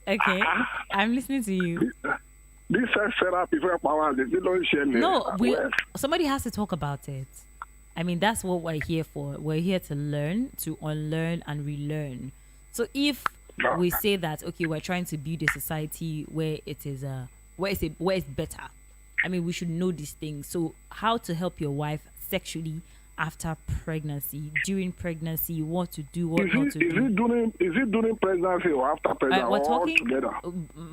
Okay, I'm listening to you. This is therapy for power. They don't share. No, somebody has to talk about it. I mean, that's what we're here for. We're here to learn, to unlearn, and relearn. So if we say that, okay, we're trying to build a society where it is where it's better. I mean, we should know these things. So how to help your wife sexually after pregnancy, during pregnancy, what to do, what not to do. Is it during pregnancy or after pregnancy? We're talking together.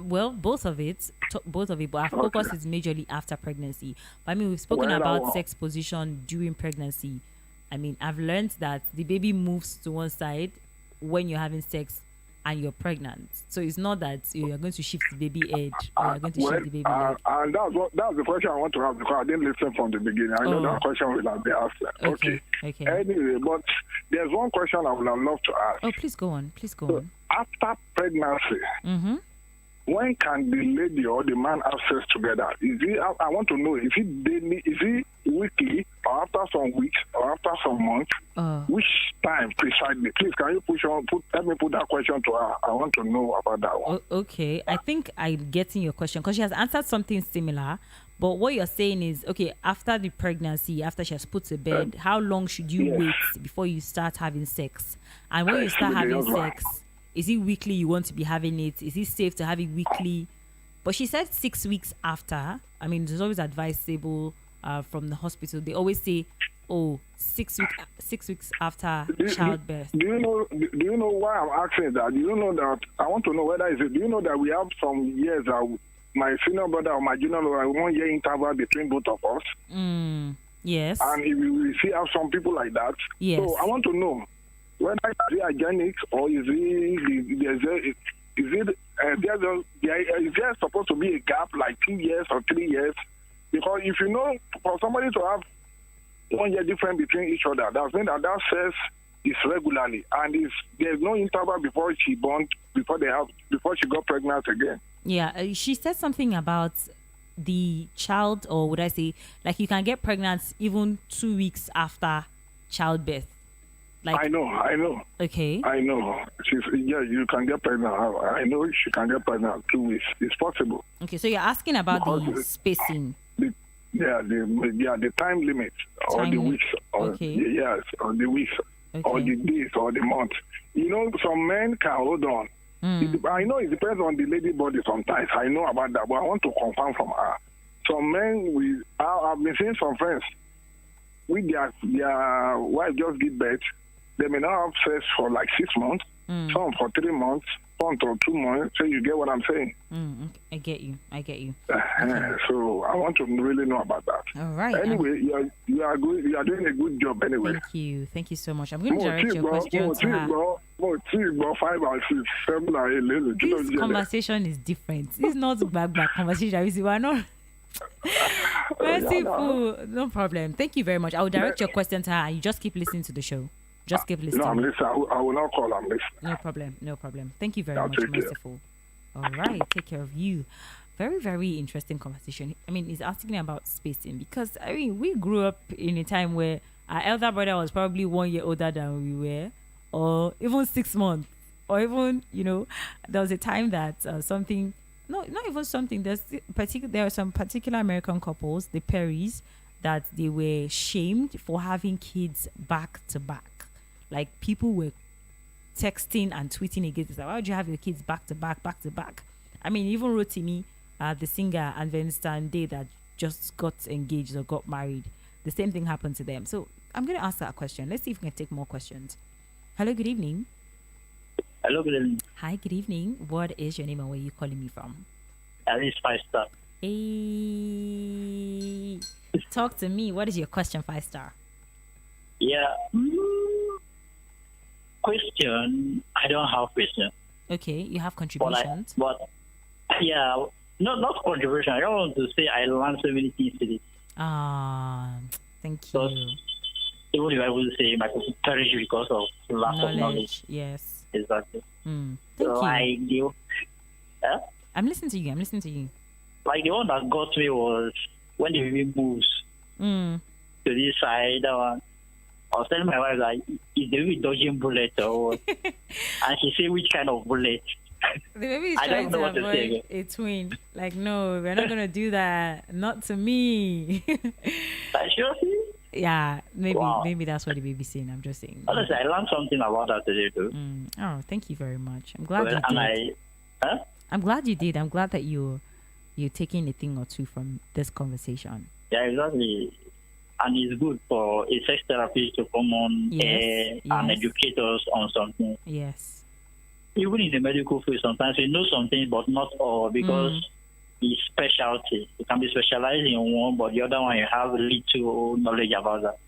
Well, both of it. But our focus is majorly after pregnancy. But I mean, we've spoken about sex position during pregnancy. I mean, I've learned that the baby moves to one side when you're having sex and you're pregnant. So it's not that you're going to shift the baby edge or you're going to shift the baby leg. And that's the question I want to ask because I didn't listen from the beginning. I know that question will have been asked. Okay. Anyway, but there's one question I would have loved to ask. Oh, please go on. After pregnancy, when can the lady or the man have sex together? I want to know, is it daily, is it weekly, or after some weeks, or after some months? Which time precisely? Please, can you let me put that question to her. I want to know about that one. Okay, I think I'm getting your question because she has answered something similar. But what you're saying is, okay, after the pregnancy, after she has put to bed, how long should you wait before you start having sex? And when you start having sex, is it weekly you want to be having it? Is it safe to have it weekly? But she said 6 weeks after. I mean, it's always advisable from the hospital. They always say, 6 weeks after childbirth. Do you know why I'm asking that? Do you know that? I want to know whether do you know that we have some years my senior brother or my junior brother, 1 year interval between both of us? Yes. And if we see have some people like that. Yes. So I want to know whether it's hygienic or is there supposed to be a gap like 2 years or 3 years? Because if you know, for somebody to have 1 year difference between each other, that means that sex is regularly, and there's no interval before she got pregnant again. Yeah, she said something about the child, or would I say, like you can get pregnant even 2 weeks after childbirth. Like I know. Okay. I know. You can get pregnant. I know she can get pregnant 2 weeks. It's possible. Okay, so you're asking about the spacing. The time limit or the weeks or the years or the weeks or the days or the month. You know, some men can hold on. I know it depends on the lady body sometimes. I know about that, but I want to confirm from her. Some men, I've been seeing some friends with their wife just give birth. They may not have sex for like 6 months, some for 3 months, some for 2 months. So you get what I'm saying? I get you. Okay. So I want to really know about that. All right. Anyway, you are good. You are doing a good job. Anyway. Thank you so much. I'm going to direct your question to her. 5 and 6, 7 and 8. This conversation is different. It's not back conversation. We are not. Merciful. No problem. Thank you very much. I will direct your question to her, and you just keep listening to the show. Just keep listening. No, I'm listening. I will not call. I'm listening. No problem. Thank you very much, Merciful. All right. Take care of you. Very, very interesting conversation. I mean, he's asking about spacing because, I mean, we grew up in a time where our elder brother was probably 1 year older than we were, or even 6 months, or even, there was a time that something, no, not even something, there are some particular American couples, the Perrys, that they were shamed for having kids back to back. Like, people were texting and tweeting against it. Like, why would you have your kids back to back? I mean, even Rotimi, the singer, and Afghanistan Day that just got engaged or got married, the same thing happened to them. So I'm going to ask that question. Let's see if we can take more questions. Hello, good evening. Hello, good evening. Hi, good evening. What is your name and where are you calling me from? Alice 5 star. Hey, talk to me. What is your question, 5 star? Yeah. Question. I don't have question. Okay, you have contributions. But yeah, not contribution. I don't want to say I learned so many things today. Thank you. So, even if I would say my perish because of lack of knowledge. Yes. Exactly. Thank you. I give. I'm listening to you. Like the one that got me was when the baby moves to this side. That one. I was telling my wife that is the baby dodging bullet or what? And she said, which kind of bullet? The baby is trying to avoid a twin. Like, no, we're not gonna do that. Not to me. Seriously? Yeah, maybe that's what the baby's saying. I'm just saying. Honestly, I learned something about that today too. Oh, thank you very much. I'm glad you did. I'm glad you did. I'm glad that you're taking a thing or two from this conversation. Yeah, exactly. And it's good for a sex therapist to come on and educate us on something. Yes. Even in the medical field, sometimes we know something, but not all, because it's specialty. You can be specialized in one, but the other one you have little knowledge about that.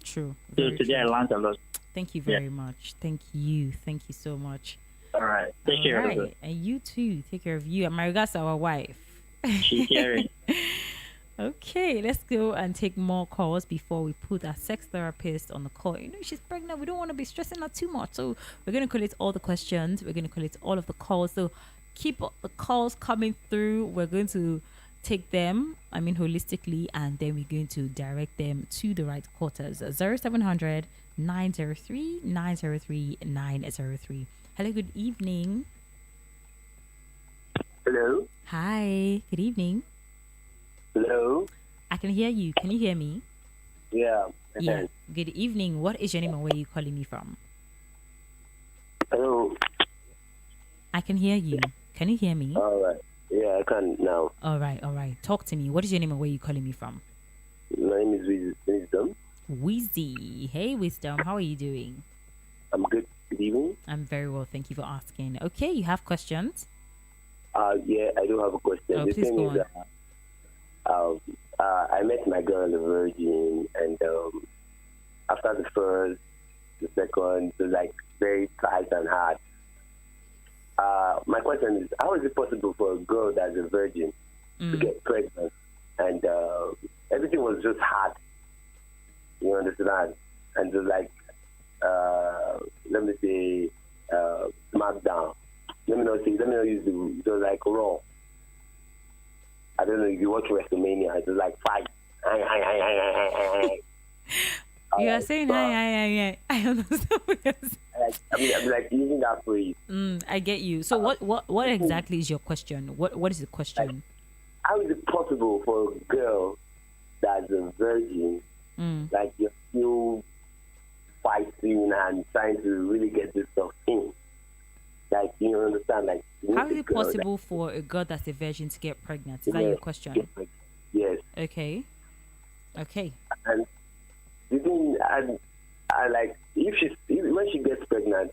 True. So today I learned a lot. Thank you very much. Thank you so much. All right. Take care of it. And you too. Take care of you. And my regards to our wife. She's hearing. Okay, let's go and take more calls before we put our sex therapist on the call. You know, she's pregnant. We don't want to be stressing her too much. So we're going to collect all the questions. We're going to collect all of the calls. So keep the calls coming through. We're going to take them, holistically, and then we're going to direct them to the right quarters. 0700 903 903 903. Hello, good evening. Hello. Hi, good evening. Hello. I can hear you. Can you hear me? Yeah. Yeah. Good evening. What is your name and where are you calling me from? Hello. I can hear you. Can you hear me? All right. Yeah, I can now. All right. Talk to me. What is your name and where are you calling me from? My name is Wisdom. Wheezy. Hey, Wisdom. How are you doing? I'm good. Good evening. I'm very well. Thank you for asking. Okay, you have questions? Yeah, I do have a question. Oh, the please thing go is I met my girl a virgin, and after the first, the second, it was like very tight and hard. My question is, how is it possible for a girl that's a virgin to get pregnant? And everything was just hard. You understand? And it was like, let me say, SmackDown. Let me not use it was like Raw. I don't know if you watch WrestleMania. It was like fight. You are saying hi. I understand what you're saying. I'm like using that phrase. I get you. So what exactly is your question? What is the question? Like, how is it possible for a girl that's a virgin, like you're still fighting and trying to really get this stuff in? Like, you understand? Like, how is it possible for a girl that's a virgin to get pregnant? Is that your question? Yes. Okay. And the thing, I like, when she gets pregnant,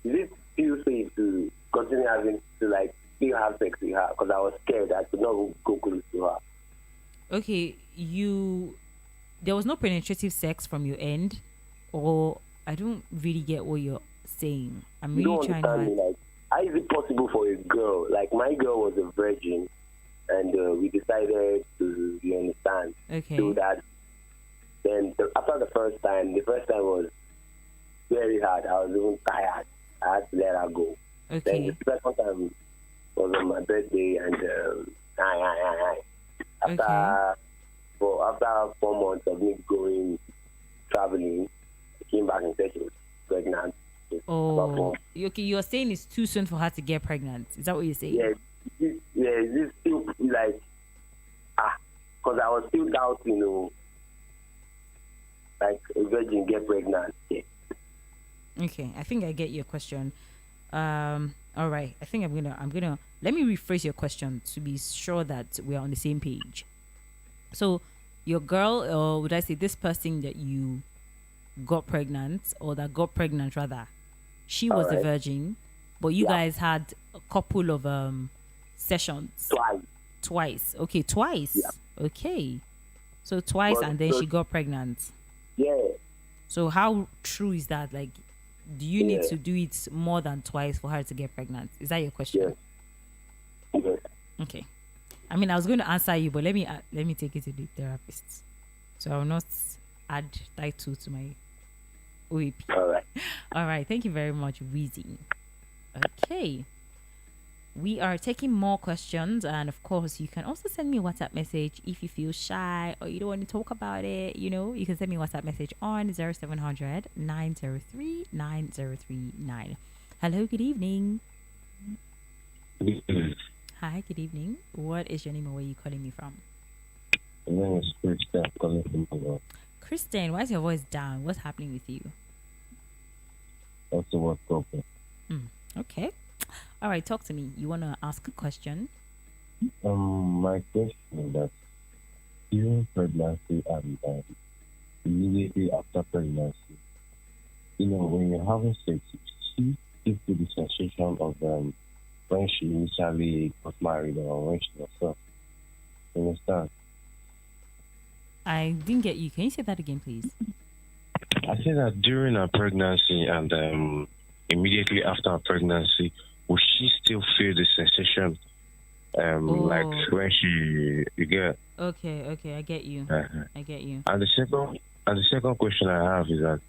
is it still safe to continue having to like still have sex with her? Because I was scared I could not go close to her. Okay, there was no penetrative sex from your end, or I don't really get what you're saying. I'm really trying to like, how is it possible for a girl, like my girl was a virgin, and we decided to, you understand, do that. Then after the first time was very hard. I was even tired. I had to let her go. Okay. Then the second time was on my birthday, and after 4 months of me going traveling, I came back and said she was pregnant. Oh, okay. You're saying it's too soon for her to get pregnant. Is that what you're saying? Yeah. This still like because I was still doubting, like a virgin get pregnant. Yeah. Okay, I think I get your question. All right. I think I'm gonna let me rephrase your question to be sure that we're on the same page. So, your girl, or would I say this person that you got pregnant, or that got pregnant rather, she was a virgin, but you guys had a couple of sessions. Twice. Okay, twice. Yeah. Okay. So twice, and then she got pregnant. Yeah. So how true is that? Like, do you need to do it more than twice for her to get pregnant? Is that your question? Yes. Okay. I mean, I was going to answer you, but let me take it to the therapist. So I will not add title to my OAP. All right. All right. Thank you very much, Weezy. Okay. we are taking more questions, and of course you can also send me a WhatsApp message if you feel shy or you don't want to talk about it. You can send me a WhatsApp message on 0700 903 9039. Hello, good evening. Hi, good evening. What is your name and where are you calling me from? My name is Christian, calling from Congo. Christian, why is your voice down? What's happening with you? That's what's up. Okay. All right, talk to me. You want to ask a question? My question is that during pregnancy and immediately after pregnancy, when you're having sex, you see the sensation of when she initially got married or when she was up. You understand? I didn't get you. Can you say that again, please? I say that during her pregnancy and immediately after her pregnancy, will she still feel the sensation like when you get? Okay, I get you. I get you. And the second question I have is that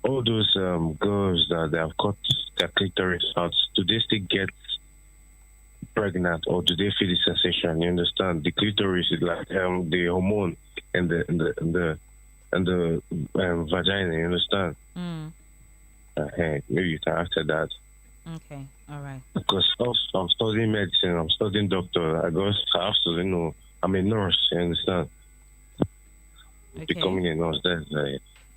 all those girls that they have cut their clitoris out, do they still get pregnant or do they feel the sensation? You understand? The clitoris is like the hormone and the vagina. You understand? Maybe you can answer that. Okay, all right. Because also I'm studying medicine, I'm studying doctor. I have to, I'm a nurse. You understand? Okay. Becoming a nurse, that's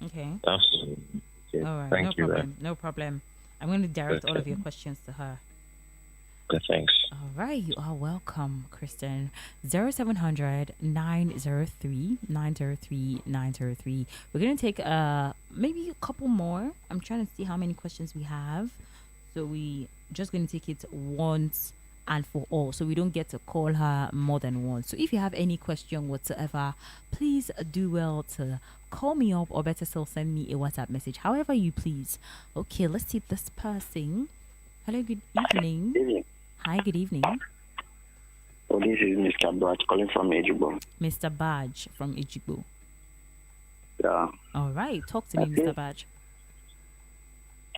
okay. Absolutely. Okay. All right. Thank you. No problem. I'm going to direct all of your questions to her. Okay, thanks. All right, you are welcome, Kristen. 0700 903 903 903. We're going to take maybe a couple more. I'm trying to see how many questions we have. So we just going to take it once and for all. So we don't get to call her more than once. So if you have any question whatsoever, please do well to call me up or better still send me a WhatsApp message. However you please. Okay, let's see this person. Hello, good evening. Good evening. Hi, good evening. Oh, this is Mr. Badge calling from Ejigbo. Mr. Badge from Ejigbo. Yeah. All right, talk to me, Mr. Badge.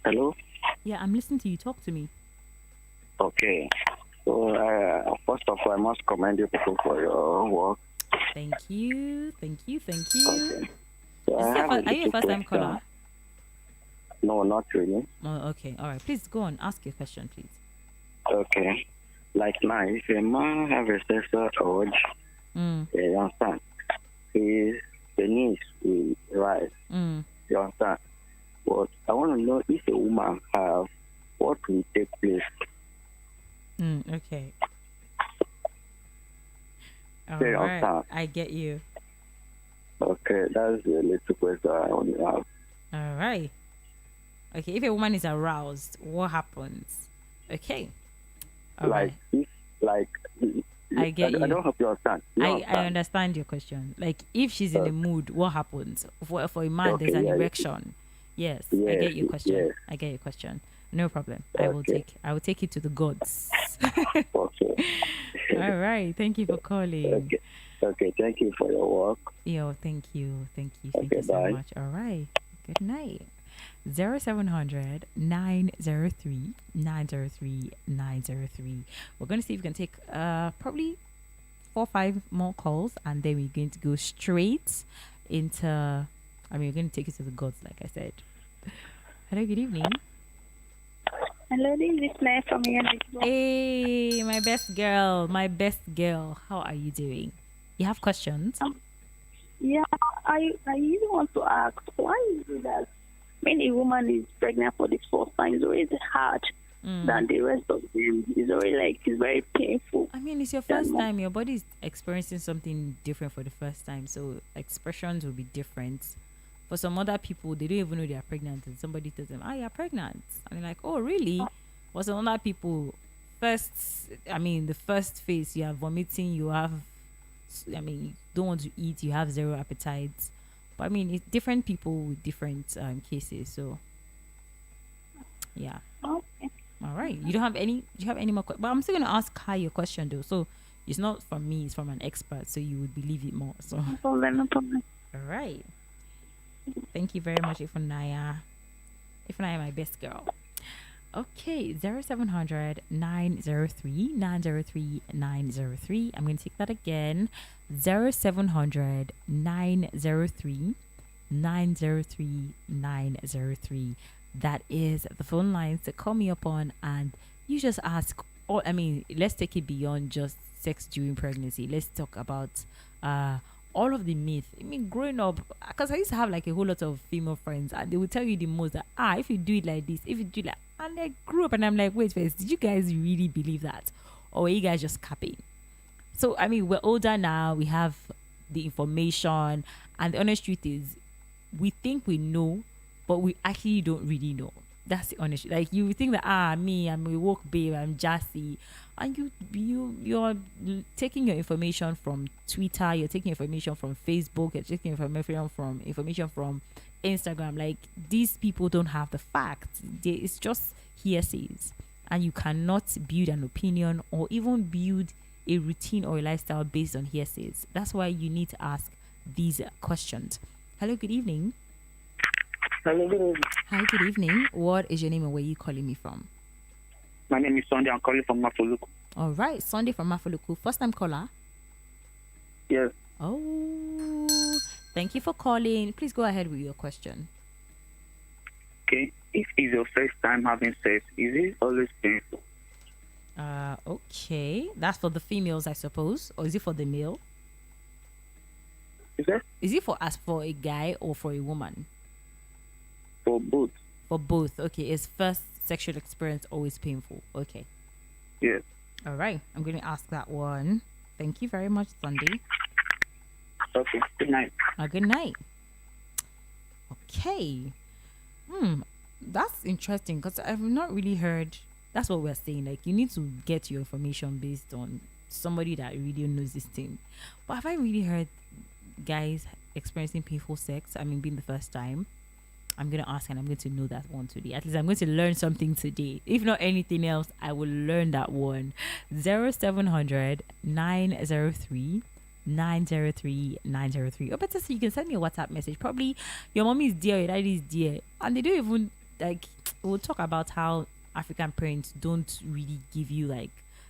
Hello? Yeah, I'm listening to you. Talk to me. Okay. So, first of all, I must commend you people for your work. Thank you. Okay. So are you a first-time caller? No, not really. Oh, okay. All right. Please go on. Ask your question, please. Okay. Like now, if a man have a sexual urge, you understand, the needs will rise. You understand? But I want to know if a woman have, what will take place? Okay. All right. I get you. Okay, that's a little question I want to have. All right. Okay, if a woman is aroused, what happens? Okay. All right. I get you. I don't hope you understand. I understand your question. Like, if she's in the mood, what happens? For a man, there's an erection. Yes, I get your question. Yes. I get your question. No problem. I will take it to the gods. Okay. All right. Thank you for calling. Okay. Thank you for your work. Yo, thank you so much. All right. Good night. 0700 903 903 903. We're going to see if we can take probably 4 or 5 more calls, and then we're going to go straight into, we're going to take it to the gods, like I said. Hello, good evening. Hello, this is Claire from here. Hey, my best girl. How are you doing? You have questions? Yeah, I really want to ask, why is it that when a woman is pregnant for the first time, it's always hard than the rest of them? It's already it's very painful. It's your first time. Your body is experiencing something different for the first time, so expressions will be different. For some other people, they don't even know they are pregnant, and somebody tells them, you're pregnant. And they're like, oh, really? For some other people, the first phase, you are vomiting, you have, you don't want to eat, you have zero appetite. But it's different people with different cases, so yeah. Okay. All right. Do you have any more questions? But I'm still going to ask her your question, though. So it's not from me, it's from an expert, so you would believe it more. So no problem. All right. Thank you very much, Ifunaya. Ifunaya, my best girl. Okay, 0700 903 903 903. I'm going to take that again. 0700 903 903 903. That is the phone lines to call me up on, and you just ask. Or let's take it beyond just sex during pregnancy. Let's talk about all of the myths. Growing up, because I used to have like a whole lot of female friends, and they would tell you the most that if you do it like this, if you do like, and I grew up and I'm like, wait first, did you guys really believe that, or were you guys just capping? So we're older now, we have the information, and the honest truth is, we think we know, but we actually don't really know. That's the honest. Like, you think that I'm a woke babe, I'm Jassy, and you're taking your information from Twitter, you're taking information from Facebook, you're taking information from Instagram. Like, these people don't have the facts. It's just hearsays, and you cannot build an opinion or even build a routine or a lifestyle based on hearsays. That's why you need to ask these questions. Hello, good evening. Hello, good evening. Hi, good evening. What is your name and where are you calling me from? My name is Sunday. I'm calling from Mafoluku. All right, Sunday from Mafoluku. First time caller? Yes. Oh, thank you for calling. Please go ahead with your question. Okay. If it's your first time having sex, is it always painful? Okay. That's for the females, I suppose. Or is it for the male? Is it for a guy or for a woman? For both. For both. Okay. Is first sexual experience always painful? Okay. Yes. All right. I'm going to ask that one. Thank you very much, Sunday. Okay. Good night. Good night. Okay. That's interesting because I've not really heard. That's what we're saying. Like, you need to get your information based on somebody that really knows this thing. But have I really heard guys experiencing painful sex? Being the first time. I'm going to ask, and I'm going to know that one today. At least I'm going to learn something today. If not anything else, I will learn that one. 0700 903 903 903. Or better still, you can send me a WhatsApp message. Probably your mommy is dear, your daddy is dear. And they don't even, we'll talk about how African parents don't really give you,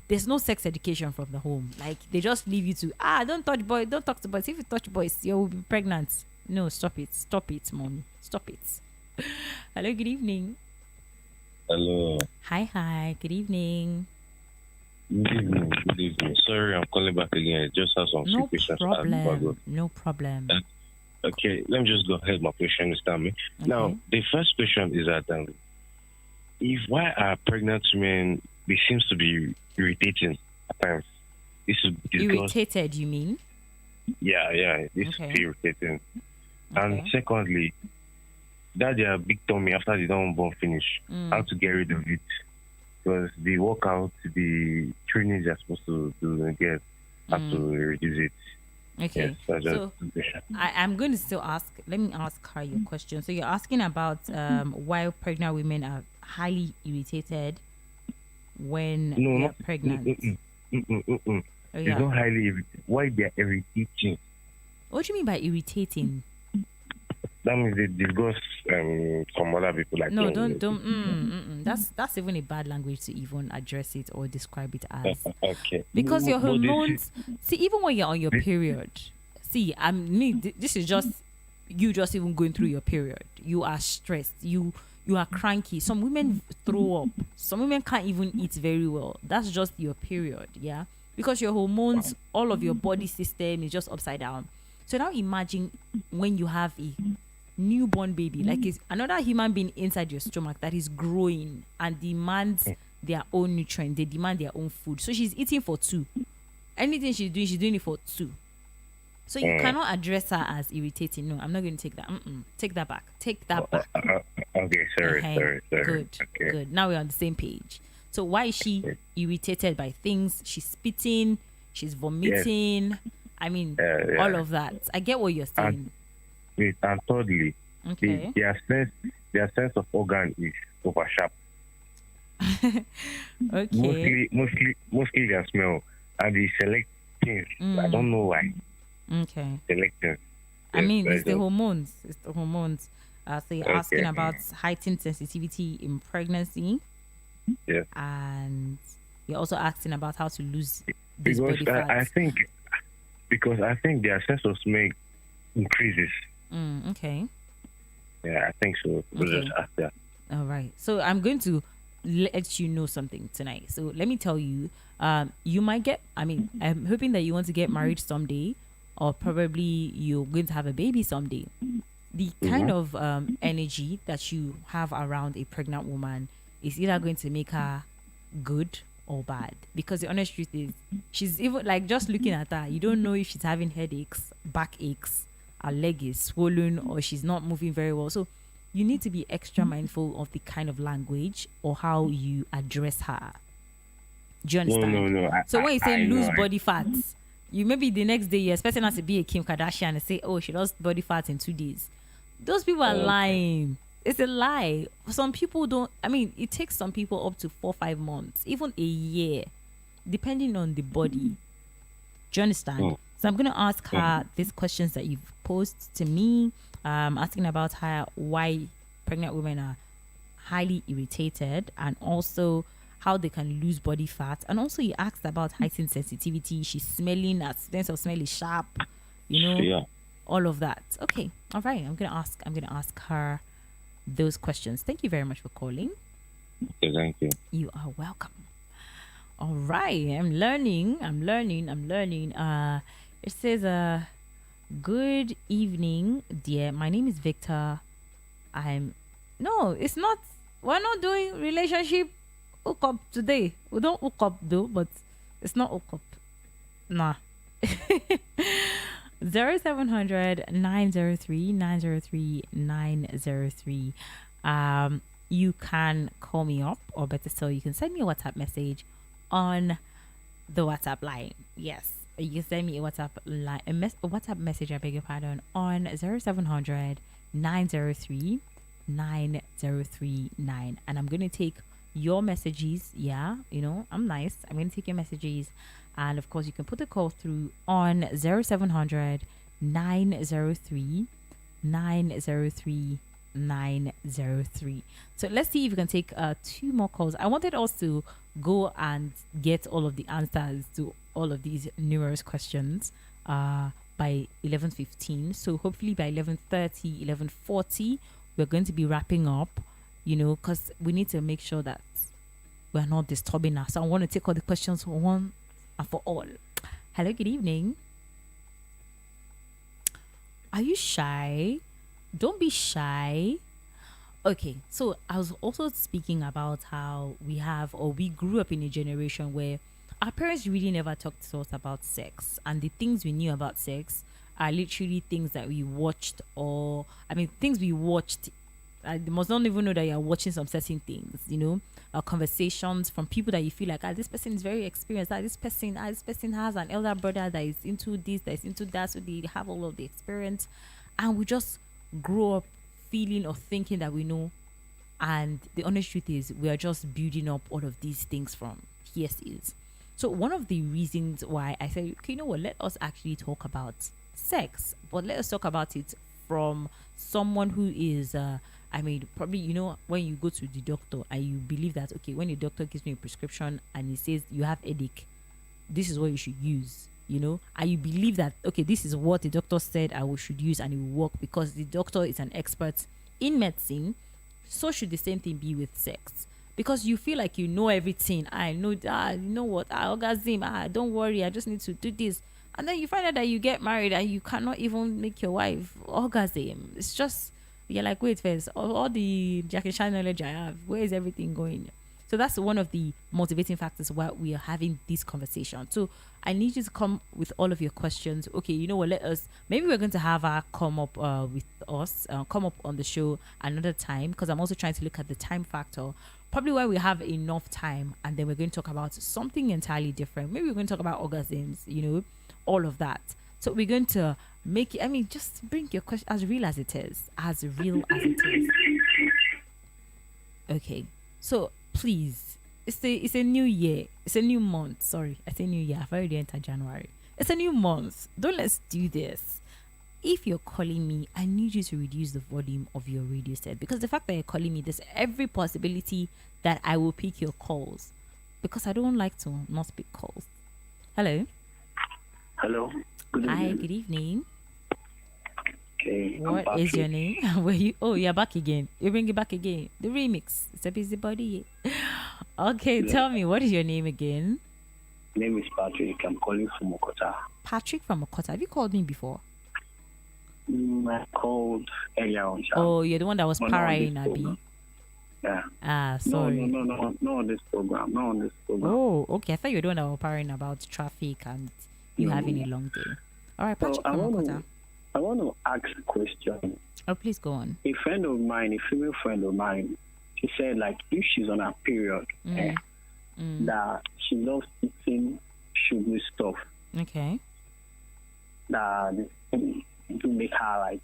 there's no sex education from the home. They just leave you to, don't touch boys, don't talk to boys. If you touch boys, you'll be pregnant. No, stop it, mommy. Stop it. Hello, good evening. Hello. Hi, good evening. Good evening. Sorry, I'm calling back again. I just have some questions. No problem. Okay, let me just go ahead. My question, understand me. Okay. Now, the first question is that why are pregnant women, they seems to be irritating at times? This is irritated, you mean? Yeah. This is irritating. Okay. And secondly, that they are big tummy after they don't born finish. How to get rid of it? Because the workout, the trainings they're supposed to do again, have to reduce it. Okay. Yes, so I'm going to still ask. Let me ask her your question. So you're asking about why pregnant women are highly irritated when they're pregnant. It's not highly irritated. Why they're irritating? What do you mean by irritating? That means they disgust some other people. No, don't. That's even a bad language to even address it or describe it as. Okay. Because your hormones. See, even when you're on your period. See, this is just you just even going through your period. You are stressed. You are cranky. Some women throw up. Some women can't even eat very well. That's just your period, yeah. Because your hormones, all of your body system is just upside down. So now imagine when you have a newborn baby, it's another human being inside your stomach that is growing and demands their own nutrients. They demand their own food. So she's eating for two. Anything she's doing it for two. So you cannot address her as irritating. No, I'm not going to take that. Take that back. Okay, sorry. Good. Now we're on the same page. So why is she irritated by things? She's spitting. She's vomiting. Yes. All of that. I get what you're saying. And thirdly, their sense of organ is over sharp. Okay. Mostly they smell, and they select things. I don't know why. Okay. Selecting. It's the hormones. So you're asking about heightened sensitivity in pregnancy. Yeah. And you're also asking about how to lose this body fat. I think their sense of smell increases. Okay. Yeah, I think so. We'll just ask that. All right. So I'm going to let you know something tonight. So let me tell you, you might get, I'm hoping that you want to get married someday, or probably you're going to have a baby someday. The kind of energy that you have around a pregnant woman is either going to make her good or bad. Because the honest truth is, she's even like, just looking at her, you don't know if she's having headaches, backaches, her leg is swollen, or she's not moving very well. So you need to be extra mindful of the kind of language or how you address her. Do you understand? No. So when you say lose body fat, you maybe the next day you're expecting her to be a Kim Kardashian and say, oh, she lost body fat in 2 days. Those people are lying. It's a lie. Some people don't. It takes some people up to 4-5 months, even a year, depending on the body. Do you understand? So I'm going to ask her these questions that you've posed to me, asking about why pregnant women are highly irritated, and also how they can lose body fat. And also you asked about heightened sensitivity. She's smelling, her sense of smell is sharp, all of that. Okay. All right. I'm going to ask her those questions. Thank you very much for calling. Okay, thank you. You are welcome. All right. I'm learning. It says, good evening, dear. My name is Victor. No, it's not. We're not doing relationship hookup today. We don't hook up though, but it's not hook up. Nah. 0700 903 903 903. You can call me up, or better still, you can send me a WhatsApp message on the WhatsApp line. Yes, you can send me a WhatsApp line, a WhatsApp message, I beg your pardon, on 0700 903 9039. And I'm going to take your messages. Yeah, I'm nice. I'm going to take your messages. And of course, you can put the call through on 0700 903 903 903. So let's see if we can take 2 more calls. I wanted us to go and get all of the answers to all of these numerous questions by 11:15. So hopefully by 11:30, 11:40, we're going to be wrapping up, because we need to make sure that we're not disturbing us. So I want to take all the questions for one and for all. Hello, good evening. Are you shy? Don't be shy. Okay, so I was also speaking about how we grew up in a generation where our parents really never talked to us about sex, and the things we knew about sex are literally things that we watched, things we watched. They must not even know that you're watching some certain things, conversations from people that you feel like, this person is very experienced, this person has an elder brother that is into this, that is into that, so they have all of the experience, and we just grow up feeling or thinking that we know. And the honest truth is, we are just building up all of these things from hearsays. So one of the reasons why I said, okay, let us actually talk about sex, but let us talk about it from someone who is probably, when you go to the doctor and you believe that, okay, when the doctor gives me a prescription and he says you have headache, this is what you should use, and you believe that, okay, this is what the doctor said I should use, and it will work because the doctor is an expert in medicine. So should the same thing be with sex, because you feel like you know everything. I know orgasm, don't worry, I just need to do this. And then you find out that you get married and you cannot even make your wife orgasm. It's just, you're like, wait first, all the Jackie Chan knowledge I have, where is everything going? So that's one of the motivating factors why we are having this conversation. So I need you to come with all of your questions. Okay, maybe we're going to have her come up with us, come up on the show another time, because I'm also trying to look at the time factor. Probably when we have enough time, and then we're going to talk about something entirely different. Maybe we're going to talk about orgasms, all of that. So we're going to make it, just bring your question as real as it is. Okay, so please, it's a new year. It's a new month. Sorry, I say new year. I've already entered January. It's a new month. Let's do this. if you're calling me, I need you to reduce the volume of your radio set, because the fact that you're calling me, there's every possibility that I will pick your calls, because I don't like to not pick calls. Hello. Hello. Good evening. Hi, good evening. Okay. What is your name? Where you? Oh, you're back again. You bring it back again. The remix. It's a busy body. Okay, tell me, what is your name again? My name is Patrick. I'm calling from Okota. Patrick from Okota. Have you called me before? I called earlier on. Oh, you're the one that was parrying, Abby. Yeah. Sorry. No, not on this program. Not on this program. Oh, okay. I thought you were the one that was parrying about traffic and you having a long day. All right, Patrick from Okota. I want to ask a question. Oh, please go on. A friend of mine, a female friend of mine, she said, like, if she's on her period, that she loves eating sugary stuff. Okay. That do make her, like,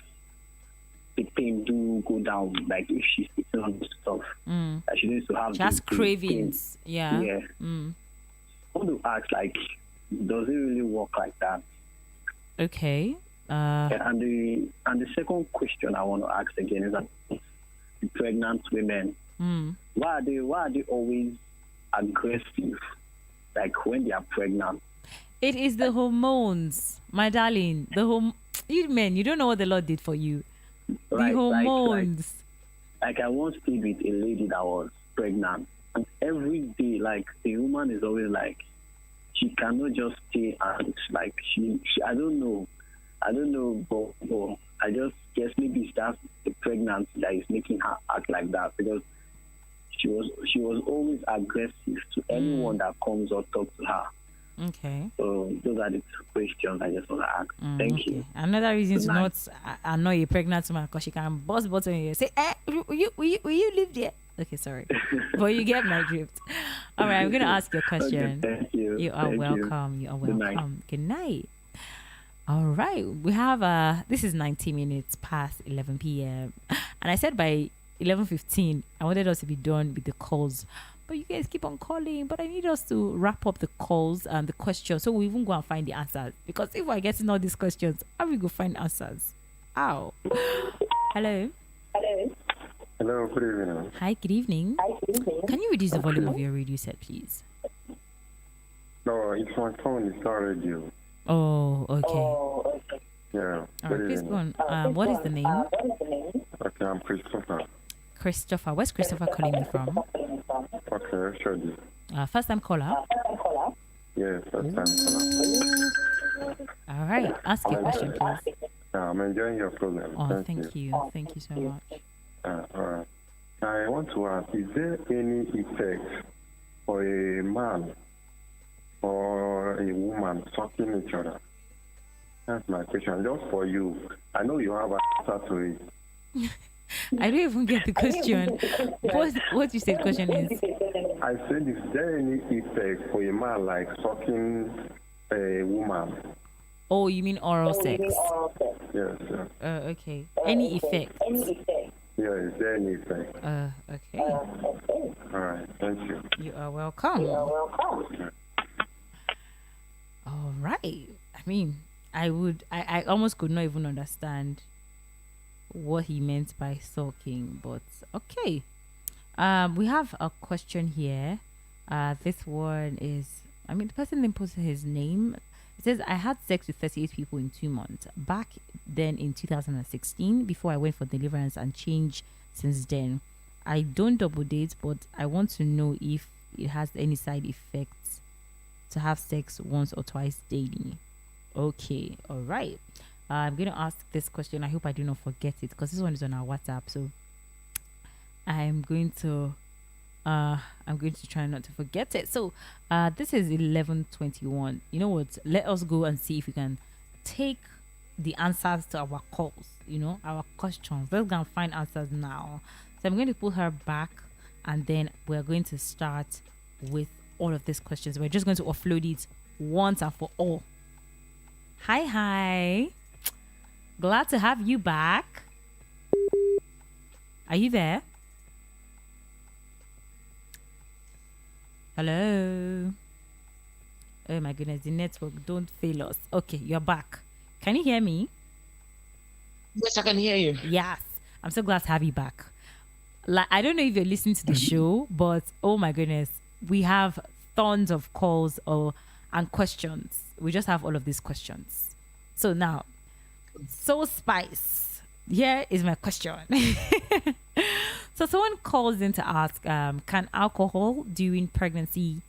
the pain do go down, like, if she's eating on this stuff. That she needs to have... She has cravings. Yeah. Yeah. I want to ask, like, does it really work like that? Okay. And the second question I want to ask again is that the pregnant women, why are they always aggressive, like when they are pregnant? It is the hormones, my darling. You men, you don't know what the Lord did for you. Right, the hormones. Like I once stayed with a lady that was pregnant, and every day, like the woman is always like, she cannot just stay and like she I don't know, but I just guess maybe it's that the pregnancy that is making her act like that, because she was always aggressive to anyone that comes or talks to her. Okay. So those are the two questions I just want to ask. Thank you. Another reason to not annoy a pregnant woman, because she can bust button and say, will you live there? Okay, sorry. But you get my drift. All right, I'm going to ask you a question. Okay, thank you. You are welcome. You are welcome. Good night. All right. We have, this is 90 minutes past 11 p.m. And I said by 11:15, I wanted us to be done with the calls. But you guys keep on calling. But I need us to wrap up the calls and the questions so we even go and find the answers. Because if we're getting all these questions, how we go find answers? Ow. Hello. Hello, good evening. Hi, good evening. Can you reduce the volume of your radio set, please? No, it's my phone. It's not radio. Oh, okay. Yeah. All right, please go on. What is the name? Okay, I'm Christopher. Christopher. Where's Christopher calling me from? Okay, sure. First time caller? Yes, first time caller. All right, ask your question, please. I'm enjoying your program. Oh, thank you. Thank you so much. All right. I want to ask, is there any effect for a man or a woman sucking each other? That's my question. Just for you. I know you have an answer to it. I don't even get the question. What you said question is? I said, is there any effect for a man like sucking a woman? Oh, you mean oral sex? Yes, yes. Okay. Any effect? Yeah, is there any effect? Okay. All right, thank you. You are welcome. All right. I mean, I almost could not even understand what he meant by sulking, but okay. We have a question here. This one is, the person didn't put his name. It says, I had sex with 38 people in 2 months. Back then in 2016, before I went for deliverance and changed since then. I don't double date, but I want to know if it has any side effects to have sex once or twice daily. Okay, all right. I'm going to ask this question. I hope I do not forget it, because this one is on our WhatsApp. So I'm going to try not to forget it. So this is 11:21. You know what? Let us go and see if we can take the answers to our calls, our questions. Let's go and find answers now. So I'm going to put her back, and then we're going to start with all of these questions. We're just going to offload it once and for all. Hi. Glad to have you back. Are you there? Hello. Oh my goodness, the network, don't fail us. Okay, you're back. Can you hear me? Yes, I can hear you. Yes. I'm so glad to have you back. Like, I don't know if you're listening to the show, but oh my goodness, we have tons of calls and questions. We just have all of these questions. So now, So Spice, here is my question. So someone calls in to ask, can alcohol during pregnancy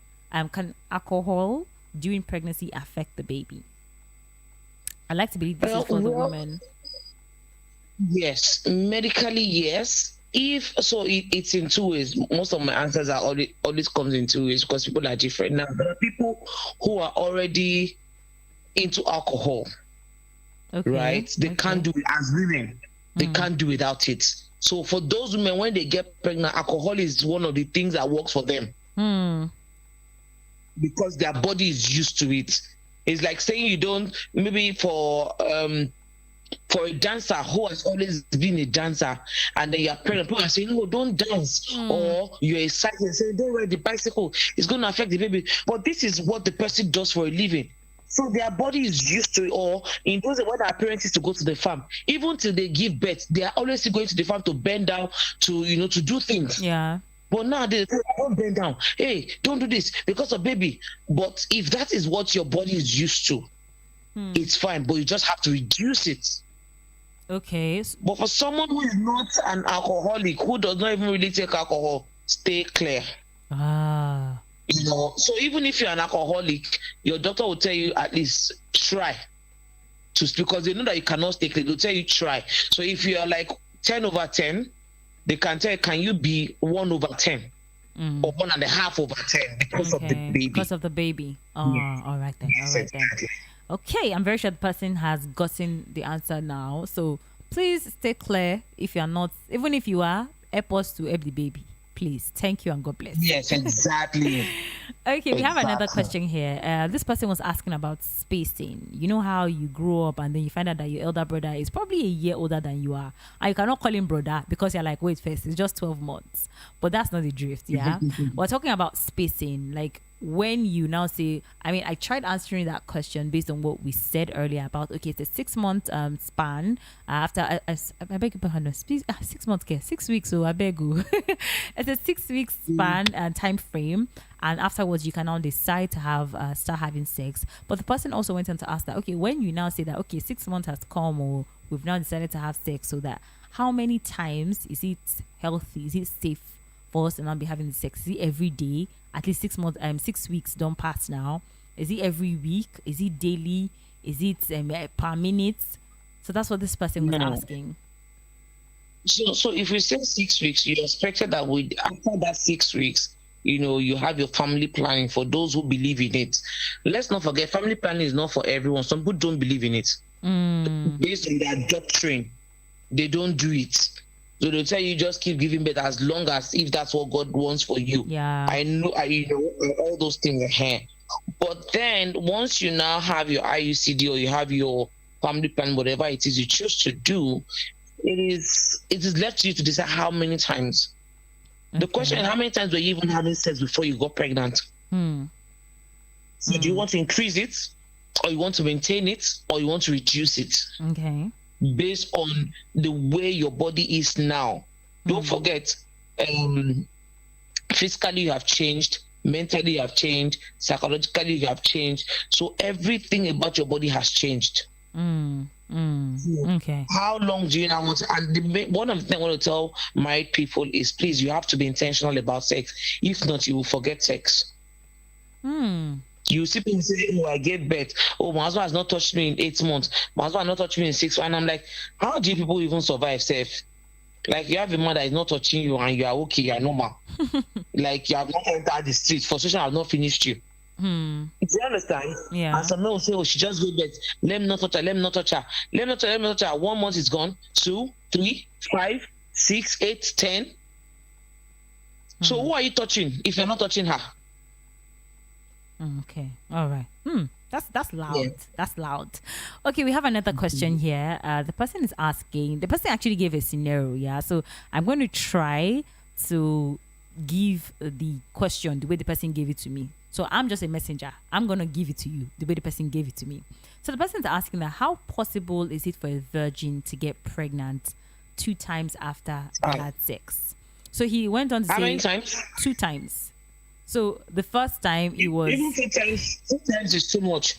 affect the baby? I like to believe this is for the woman. Yes, medically, yes. If so, it's in two ways. Most of my answers are always comes in two ways because people are different. Now there are people who are already into alcohol, right? They can't do it as women. They can't do without it. So for those women, when they get pregnant, alcohol is one of the things that works for them because their body is used to it. It's like saying you don't, maybe for a dancer who has always been a dancer and then you're pregnant, people are saying, no, don't dance. Or you're a cyclist and saying, don't ride the bicycle, it's going to affect the baby. But this is what the person does for a living. So their body is used to it. Or in those when our parents used to go to the farm, even till they give birth, they are always going to the farm to bend down to do things. Yeah. But now they say, don't bend down. Hey, don't do this because of baby. But if that is what your body is used to, it's fine. But you just have to reduce it. Okay. But for someone who is not an alcoholic, who does not even really take alcohol, stay clear. So even if you're an alcoholic, your doctor will tell you at least try because they know that you cannot stay clear. They'll tell you try. So if you're like 10/10, they can tell you, can you be 1/10 or 1.5/10 because of the baby? Because of the baby. Oh, yeah. All right then. Okay, I'm very sure the person has gotten the answer now. So please stay clear if you're not, even if you are, help us to help the baby. Please. Thank you and God bless. Yes, exactly. Okay, we have another question here. This person was asking about spacing. You know how you grow up and then you find out that your elder brother is probably a year older than you are. And you cannot call him brother because you're like, wait first, it's just 12 months. But that's not the drift, yeah? We're talking about spacing. Like, when you now say, I tried answering that question based on what we said earlier about, okay, it's a 6-month span after, I beg your pardon, 6 months, 6 weeks, so I beg you. It's a 6 weeks span and time frame. And afterwards, you can now decide to have start having sex. But the person also went on to ask that, okay, when you now say that, okay, 6 months has come or we've now decided to have sex, so that how many times is it healthy? Is it safe for us to not be having sex? Is it every day? At least 6 months, 6 weeks don't pass now. Is it every week? Is it daily? Is it per minute? So that's what this person was asking. So if we say 6 weeks, you expected that after that 6 weeks, you have your family planning for those who believe in it. Let's not forget, family planning is not for everyone. Some people don't believe in it. Based on their doctrine, they don't do it. So they'll tell you just keep giving birth as long as if that's what God wants for you. Yeah. I know all those things are here. But then once you now have your IUCD or you have your family plan, whatever it is you choose to do, it is left to you to decide how many times. Okay. The question is, how many times were you even having sex before you got pregnant? So do you want to increase it, or you want to maintain it, or you want to reduce it? Okay. Based on the way your body is now. Don't forget, physically you have changed, mentally you have changed, psychologically you have changed. So everything about your body has changed. Okay. How long do you now want to? And one of the things I want to tell married people is, please, you have to be intentional about sex. If not, you will forget sex. You see people say, oh, I gave birth. Oh, my husband has not touched me in 8 months. My husband has not touched me in 6 months. And I'm like, how do people even survive safe? Like, you have a man that is not touching you and you are okay, you are normal. Like, you have not entered the street. Frustration has not finished you. Do you understand? Yeah. And some men will say, oh, she just gave birth. Let me not touch her. Let me not touch her. Let me not touch her. 1 month is gone. 2, 3, 5, 6, 8, 10. So who are you touching if you're not touching her? Okay. All right. That's loud. Yeah. That's loud. Okay, we have another question here. The person is asking. The person actually gave a scenario. Yeah. So I'm going to try to give the question the way the person gave it to me. So I'm just a messenger. I'm going to give it to you the way the person gave it to me. So the person's asking that how possible is it for a virgin to get pregnant 2 times after they had sex? So he went on to say, how many times? 2 times. So the first time it was... Even 2 times, 2 times is too much.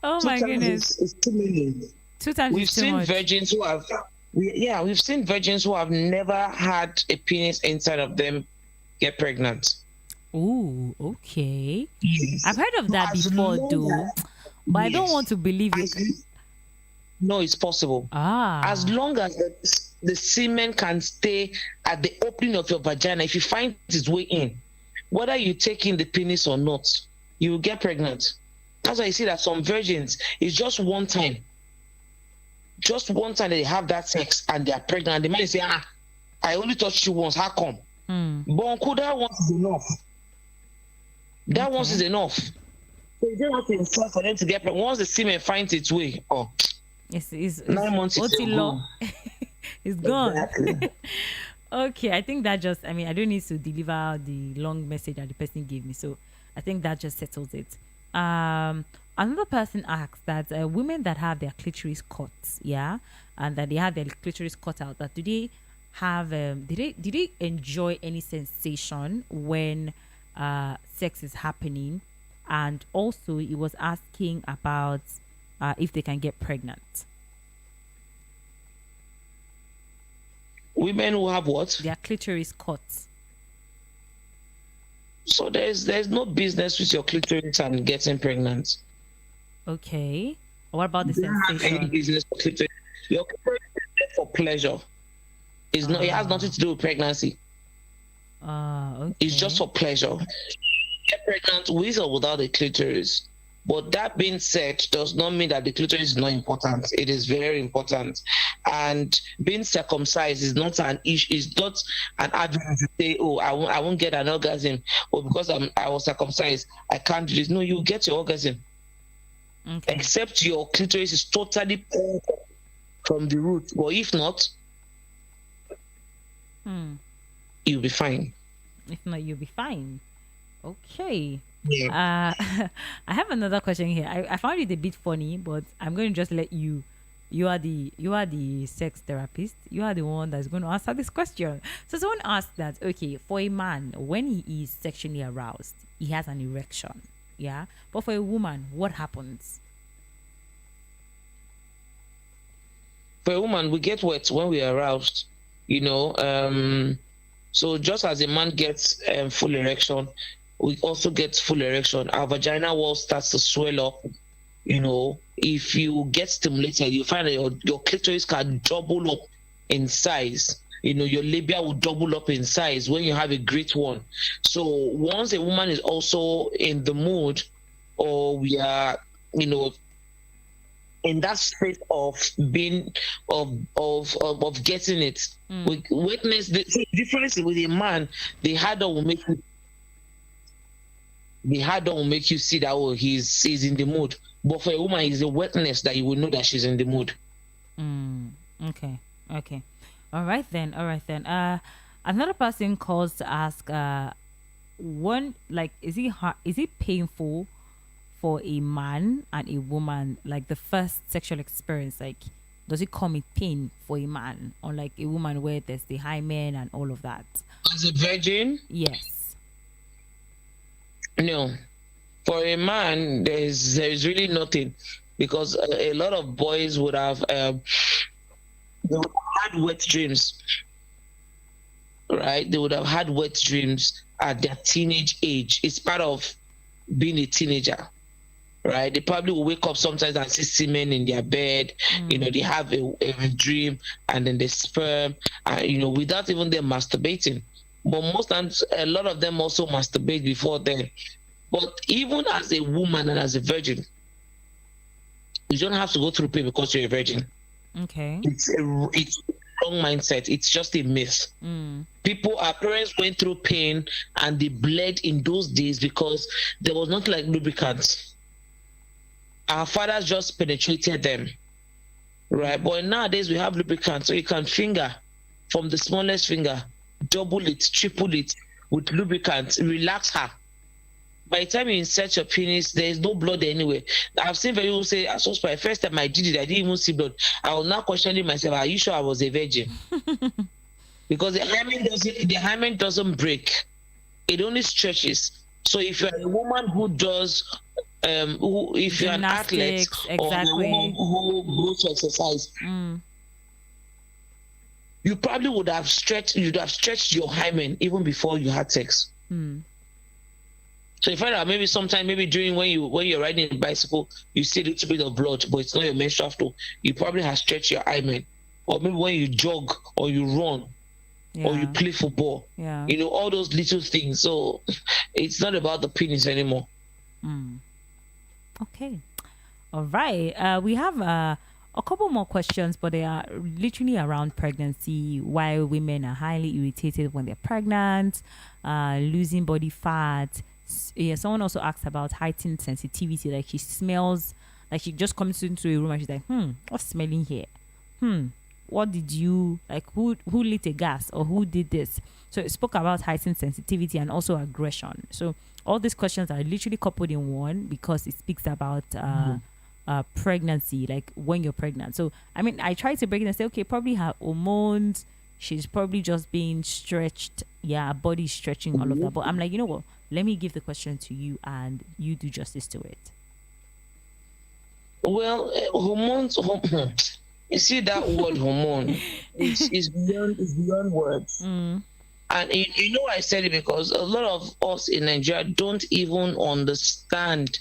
Oh my goodness. It's too many. 2 times We've is too seen much. virgins who have... we've seen virgins who have never had a penis inside of them get pregnant. Oh, okay. Yes. I've heard of that before, though. But I don't want to believe it. No, it's possible. As long as the semen can stay at the opening of your vagina, if you find its way in, whether you take in the penis or not, you will get pregnant. That's why you see that some virgins, it's just one time. Just one time they have that sex and they are pregnant. The man say, I only touched you once. How come? But uncle, that once is enough. That once is enough. So you don't have to insult for them to get pregnant. Once the semen finds its way, it's 9 months is gone. It's gone. Exactly. Okay, I think that just, I don't need to deliver the long message that the person gave me. So I think that just settles it. Another person asked that women that have their clitoris cut, and that they have their clitoris cut out, that do they have, did they enjoy any sensation when sex is happening? And also he was asking about if they can get pregnant. Women who have what? Their clitoris cut. So there's no business with your clitoris and getting pregnant. Okay. What about the You don't have sensation? any business with clitoris. Your clitoris is there for pleasure. It's not. It has nothing to do with pregnancy. Okay. It's just for pleasure. Get pregnant with or without a clitoris. But that being said, does not mean that the clitoris is not important. It is very important. And being circumcised is not an issue. It's not an argument to say, I won't get an orgasm, or because I was circumcised, I can't do this. No, you get your orgasm. Okay. Except your clitoris is totally pulled from the root. But if not, you'll be fine. If not, you'll be fine. Okay. Yeah. I have another question here. I found it a bit funny, but I'm going to just let you. You are the sex therapist. You are the one that's going to answer this question. So someone asked that, okay, for a man, when he is sexually aroused, he has an erection. Yeah. But for a woman, what happens? For a woman, we get wet when we are aroused. So just as a man gets full erection, we also get full erection. Our vagina wall starts to swell up. If you get stimulated, you find that your clitoris can double up in size. Your labia will double up in size when you have a great one. So once a woman is also in the mood, or we are, in that state of being of getting it, we witness the difference with a man. The harder will make you see that he's in the mood. But for a woman, it's a wetness that you will know that she's in the mood. Okay. All right then. Another person calls to ask, is it painful for a man and a woman, like the first sexual experience? Like, does it come with pain for a man, unlike a woman where there's the hymen and all of that? As a virgin? Yes. No. For a man, there's really nothing, because a lot of boys would have had wet dreams, right? They would have had wet dreams at their teenage age. It's part of being a teenager, right? They probably will wake up sometimes and see semen in their bed. They have a dream, and then they sperm, without even them masturbating. But most times, a lot of them also masturbate before then. But even as a woman and as a virgin, you don't have to go through pain because you're a virgin. Okay. It's a wrong mindset. It's just a myth. Our parents went through pain and they bled in those days because there was nothing like lubricants. Our fathers just penetrated them, right? But nowadays we have lubricants, so you can finger from the smallest finger, double it, triple it, with lubricant, relax her. By the time you insert your penis, there is no blood anywhere. I've seen people say, so for the first time I did it, I didn't even see blood. I was now questioning myself, are you sure I was a virgin? Because the hymen doesn't break. It only stretches. So if you're a woman who does, if you're an athlete or a woman who goes to exercise, you probably would have stretched your hymen even before you had sex. So if I maybe sometime, maybe during when you're riding a bicycle, you see a little bit of blood, but it's not your menstrual flow, you probably have stretched your hymen. Or maybe when you jog or you run or you play football, all those little things. So it's not about the penis anymore. Okay. All right. We have a couple more questions, but they are literally around pregnancy, why women are highly irritated when they're pregnant, losing body fat. Yeah, someone also asked about heightened sensitivity, like she smells, like she just comes into a room and she's like, what's smelling here? What did you, like, who lit a gas or who did this? So it spoke about heightened sensitivity and also aggression. So all these questions are literally coupled in one because it speaks about pregnancy, like when you're pregnant. So I mean, I try to break it and say, okay, probably her hormones, she's probably just being stretched, body stretching, all of that. But I'm like, you know what, let me give the question to you and you do justice to it. Well, hormones, you see that word hormone is beyond words. And I said it because a lot of us in Nigeria don't even understand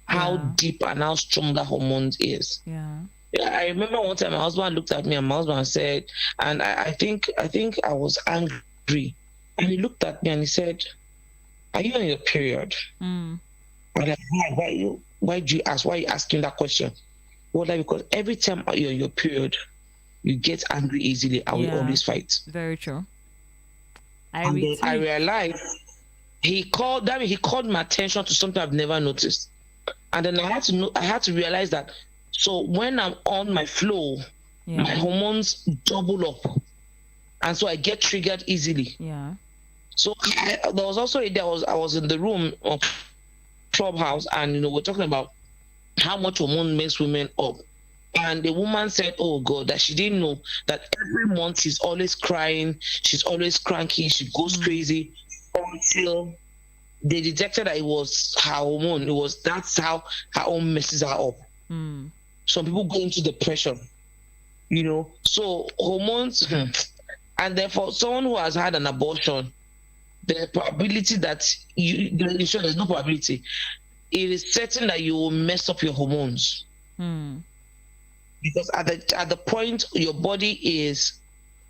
how deep and how strong that hormone is. I remember one time my husband looked at me and my husband said, and I think I was angry, and he looked at me and he said, "Are you on your period?" And I'm like, why do you ask? Why are you asking that question? Well, like, because every time you're on your period, you get angry easily and we always fight. Very true. I realized he called my attention to something I've never noticed. And then I had to realize that, so when I'm on my flow, my hormones double up. And so I get triggered easily. So there was also a day I was in the room of Clubhouse, and we're talking about how much hormone makes women up. And the woman said, oh God, that she didn't know that every month she's always crying, she's always cranky, she goes crazy, until they detected that it was her hormone. That's how her own messes her up. Some people go into depression, so hormones. And therefore, someone who has had an abortion, the probability that there's no probability. It is certain that you will mess up your hormones. Because at the point your body is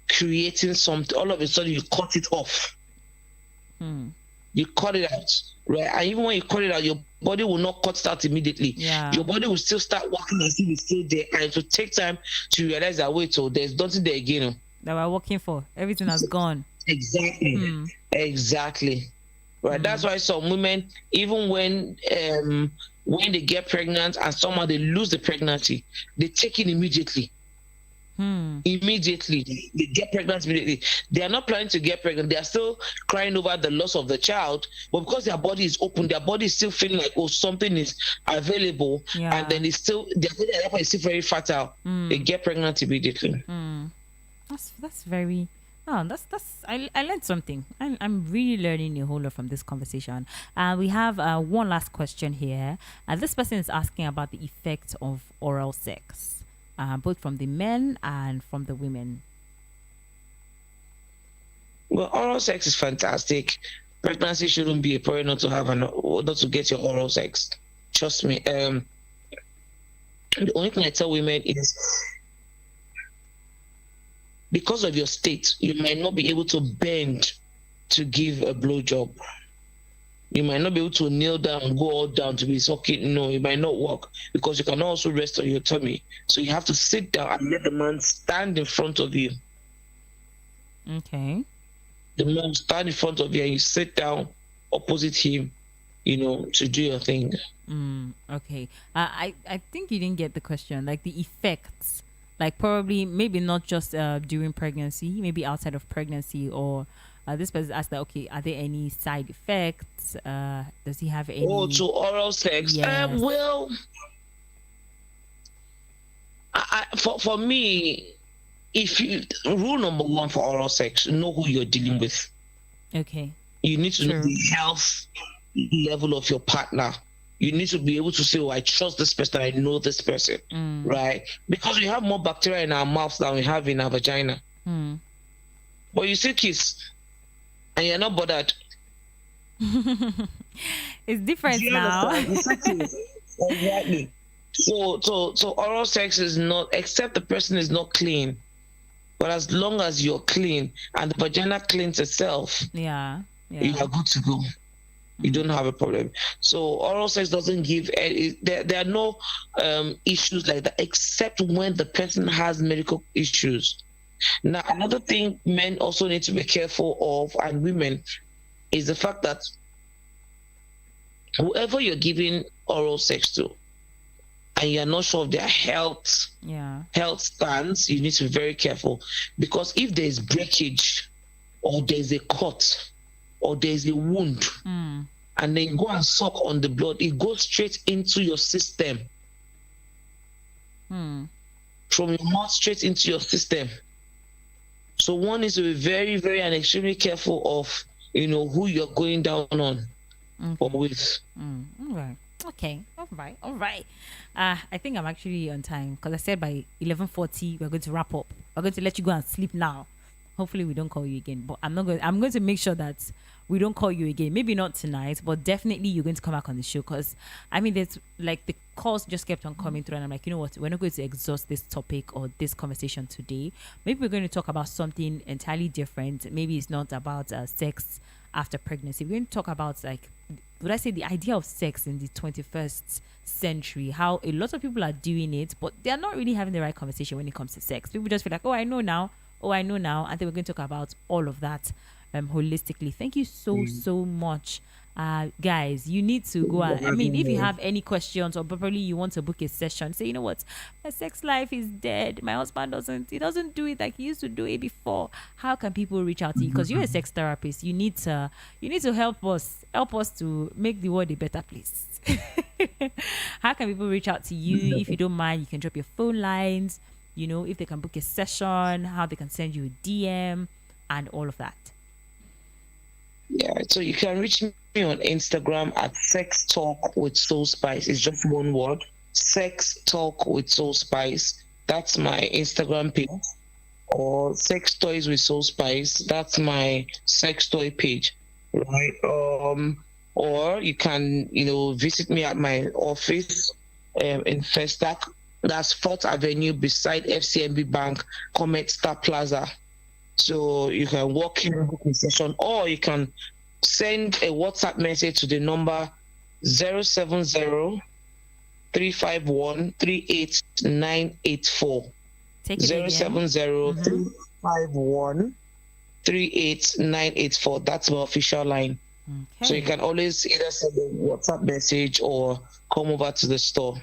creating something, all of a sudden you cut it off. You cut it out, right? And even when you cut it out, your body will not cut it out immediately. Your body will still start working as if it's still there, and it will take time to realize that, wait, so there's nothing there again. That we're working for. Everything has gone. Exactly. Exactly. Right. That's why some women, even when they get pregnant and somehow they lose the pregnancy, they take it immediately. Immediately. They get pregnant immediately. They are not planning to get pregnant. They are still crying over the loss of the child, but because their body is open, their body is still feeling like, oh, something is available, and then their body is still very fertile. They get pregnant immediately. That's very. Oh, I learned something. I'm really learning a whole lot from this conversation. We have one last question here. This person is asking about the effect of oral sex, both from the men and from the women. Well, oral sex is fantastic. Pregnancy shouldn't be a problem not to get your oral sex. Trust me. The only thing I tell women is, because of your state, you might not be able to bend to give a blowjob. You might not be able to kneel down and go all down to be sucking. No, it might not work because you can also rest on your tummy. So you have to sit down and let the man stand in front of you. Okay. The man stand in front of you and you sit down opposite him, to do your thing. Okay. I think you didn't get the question. Like the effects Like probably, maybe not just during pregnancy, maybe outside of pregnancy, or this person asked that, okay, are there any side effects? Does he have any? Oh, to oral sex? Yes. Well, for me, if you rule number one for oral sex, know who you're dealing with. Okay. You need to know the health level of your partner. You need to be able to say, oh, I trust this person, I know this person, right? Because we have more bacteria in our mouths than we have in our vagina. But you still kiss, and you're not bothered. It's different now. Exactly. So oral sex is not, except the person is not clean. But as long as you're clean and the vagina cleans itself, you are good to go. You don't have a problem. So oral sex doesn't give there are no issues like that, except when the person has medical issues. Now, another thing men also need to be careful of, and women, is the fact that whoever you're giving oral sex to, and you're not sure of their health stance, you need to be very careful. Because if there's breakage, or there's a cut, or there's a wound, and then go and suck on the blood, it goes straight into your system. From your mouth straight into your system. So one needs to be very, very and extremely careful of, who you're going down on or with. Okay. All right. I think I'm actually on time, because I said by 11:40 we're going to wrap up. We're going to let you go and sleep now. Hopefully we don't call you again, but I'm going to make sure that we don't call you again. Maybe not tonight, but definitely you're going to come back on the show, because there's like the calls just kept on coming through, and I'm like, you know what, we're not going to exhaust this topic or this conversation today. Maybe we're going to talk about something entirely different. Maybe it's not about sex after pregnancy. We're going to talk about, like, would I say, the idea of sex in the 21st century, how a lot of people are doing it, but they're not really having the right conversation when it comes to sex. People just feel like, oh, I know now. I think we're going to talk about all of that holistically. Thank you so much. Guys, you need to go out. If you have any questions, or probably you want to book a session, say, you know what, my sex life is dead. My husband doesn't do it like he used to do it before. How can people reach out to you? Because you're a sex therapist. You need to help us to make the world a better place. How can people reach out to you? If you don't mind, you can drop your phone lines, if they can book a session, how they can send you a DM, and all of that. Yeah, so you can reach me on Instagram at Sex Talk with Soul Spice. It's just one word, Sex Talk with Soul Spice. That's my Instagram page. Or Sex Toys with Soul Spice. That's my sex toy page, right? Or you can, visit me at my office in Festac. That's 4th Avenue beside FCMB Bank, Comet Star Plaza. So you can walk in, book a session, or you can send a WhatsApp message to the number 070 351 38984. 070 351 38984. That's my official line. Okay. So you can always either send a WhatsApp message or come over to the store.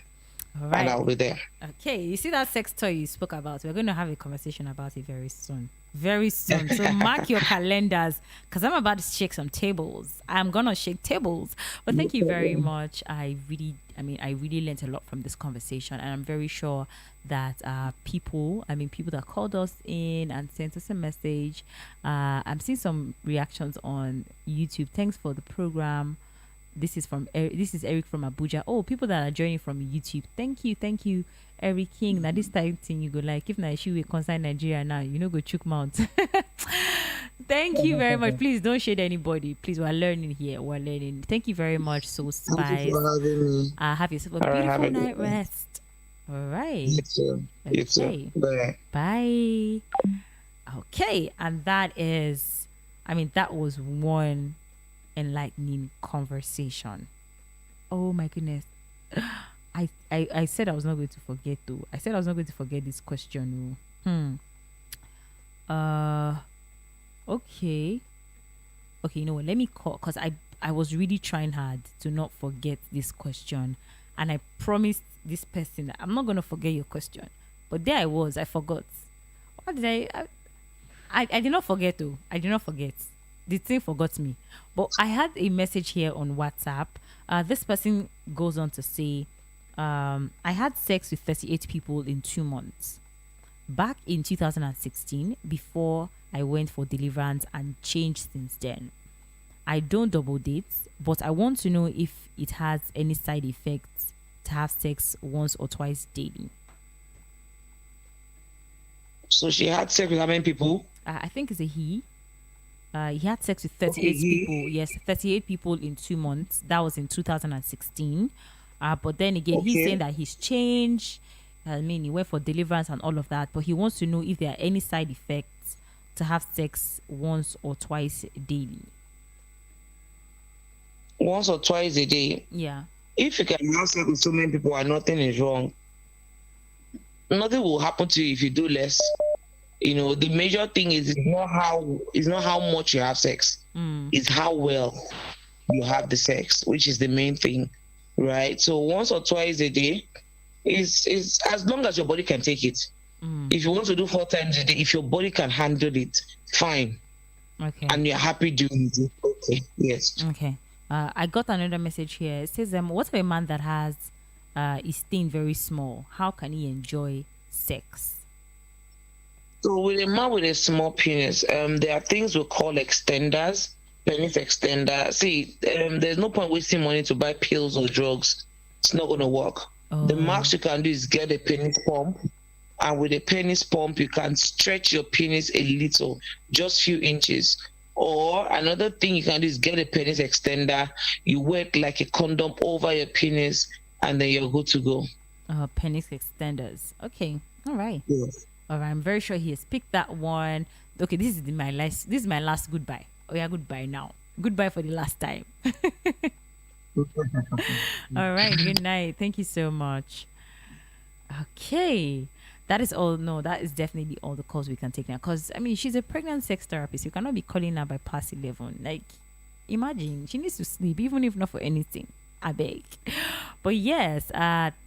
All right. And I'll be there. Okay, you see that sex toy you spoke about? We're going to have a conversation about it very soon. Very soon. So mark your calendars, because I'm about to shake some tables. I'm going to shake tables. But thank you very much. I really learned a lot from this conversation, and I'm very sure that people that called us in and sent us a message, I'm seeing some reactions on YouTube. Thanks for the program. This is Eric from Abuja. Oh, people that are joining from YouTube. Thank you, Eric King. Now this type thing you go like, if na issue we concern Nigeria now, go chook mount. Thank you very much. Please don't shade anybody. Please, we're learning here. We're learning. Thank you very much, Soul Spice. Thank you for having me. Have yourself a beautiful night rest. All right. You too. You too. Bye. Bye. Okay, and that was one enlightening conversation. Oh my goodness. I said I was not going to forget though. I said I was not going to forget this question. Okay, you know what, let me call, because I was really trying hard to not forget this question, and I promised this person that I'm not going to forget your question. But there I was. I forgot. What did I did not forget though. I did not forget. The thing forgot me. But I had a message here on WhatsApp. This person goes on to say, I had sex with 38 people in 2 months. Back in 2016, before I went for deliverance and changed since then. I don't double date, but I want to know if it has any side effects to have sex once or twice daily. So she had sex with how many people? I think it's a he. He had sex with 38 people. Yes, 38 people in 2 months. That was in 2016. But then again, he's saying that he's changed. I mean, he went for deliverance and all of that. But he wants to know if there are any side effects to have sex once or twice daily. Once or twice a day? Yeah. If you can have sex with so many people and nothing is wrong, nothing will happen to you if you do less. You know, the major thing is not how much you have sex. It's how well you have the sex, which is the main thing, right? So once or twice a day is as long as your body can take it. If you want to do 4 times a day, if your body can handle it, fine. Okay. And you're happy doing it. Okay. Yes. Okay. I got another message here. It says, what of a man that has his thing very small? How can he enjoy sex? So with a man with a small penis, there are things we call extenders, penis extender. See, there's no point wasting money to buy pills or drugs. It's not going to work. The max you can do is get a penis pump. And with a penis pump, you can stretch your penis a little, just few inches. Or another thing you can do is get a penis extender. You wear it like a condom over your penis, and then you're good to go. Penis extenders. Okay. All right. Yes. All right. I'm very sure he has picked that one. Okay, this is my last goodbye. Oh yeah, goodbye now. Goodbye for the last time. All right. Good night. Thank you so much. Okay. That is all. No, that is definitely all the calls we can take now. Because, I mean, she's a pregnant sex therapist. You cannot be calling her by past 11. Like, imagine. She needs to sleep, even if not for anything. I beg. But yes,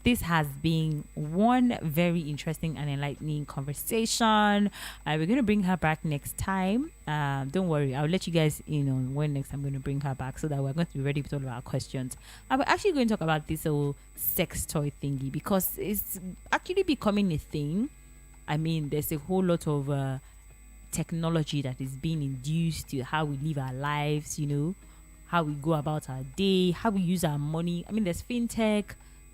this has been one very interesting and enlightening conversation. We're going to bring her back next time. Don't worry. I'll let you guys in on when next I'm going to bring her back so that we're going to be ready with all of our questions. We're actually going to talk about this whole sex toy thingy because it's actually becoming a thing. I mean, there's a whole lot of technology that is being induced to how we live our lives, you know, how we go about our day, how we use our money. I mean, there's fintech,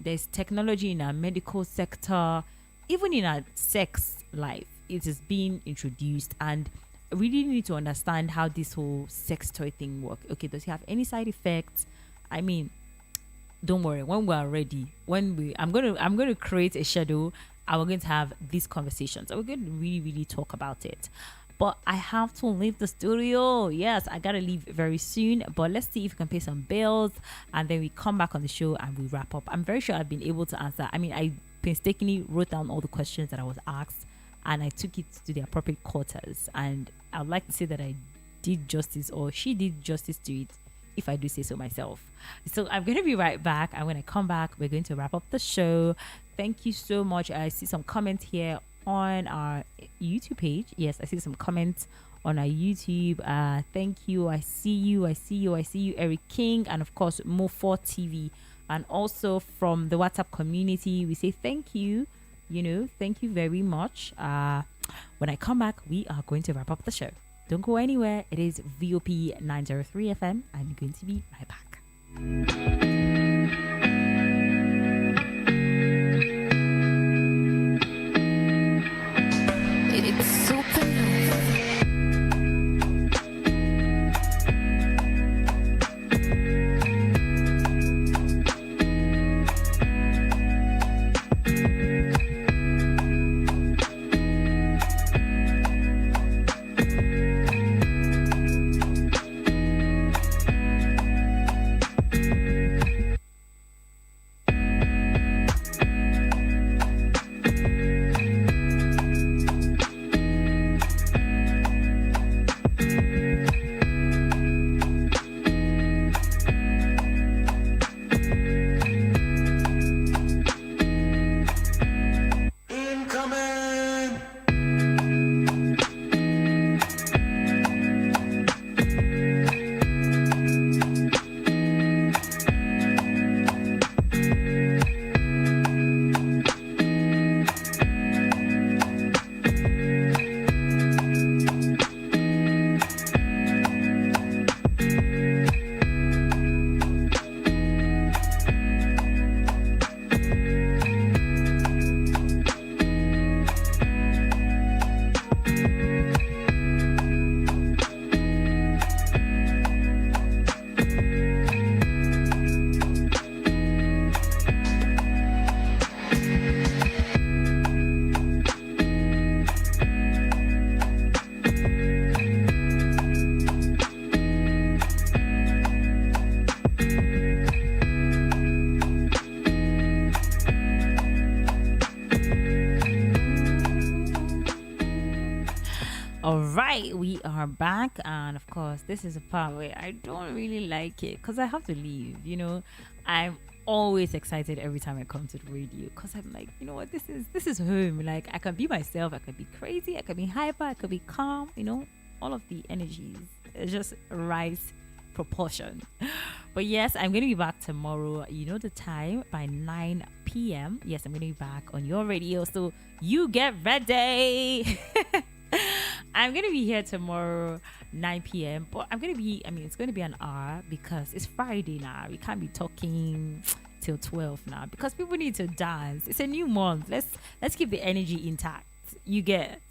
there's technology in our medical sector, even in our sex life. It is being introduced, and we really need to understand how this whole sex toy thing works. Okay, does it have any side effects? I mean, don't worry. When we are ready, I'm gonna create a schedule, and we're going to have these conversations. And we're going to really, really talk about it. But I have to leave the studio. Yes, I gotta leave very soon. But let's see if we can pay some bills, and then we come back on the show and we wrap up. I'm very sure I've been able to answer. I mean, I painstakingly wrote down all the questions that I was asked, and I took it to the appropriate quarters. And I would like to say that I did justice, or she did justice to it, if I do say so myself. So I'm going to be right back. And when I come back, we're going to wrap up the show. Thank you so much. I see some comments here on our YouTube page. Yes, I see some comments on our YouTube. Thank you. I see you, Eric King, and of course Mo4 TV. And also from the WhatsApp community, we say thank you. You know, thank you very much. When I come back, we are going to wrap up the show. Don't go anywhere. It is VOP 903 FM. I'm going to be right back. All right, we are back, and of course, this is a part where I don't really like it because I have to leave. I'm always excited every time I come to the radio because I'm like, you know what, this is home. Like, I can be myself, I can be crazy, I can be hyper, I can be calm. All of the energies. It's just rise proportion. But yes, I'm going to be back tomorrow. You know the time, by 9 p.m. Yes, I'm going to be back on your radio, so you get ready. I'm going to be here tomorrow 9 p.m. but it's going to be an hour because it's Friday now. We can't be talking till 12 now because people need to dance. It's a new month. Let's keep the energy intact. You get.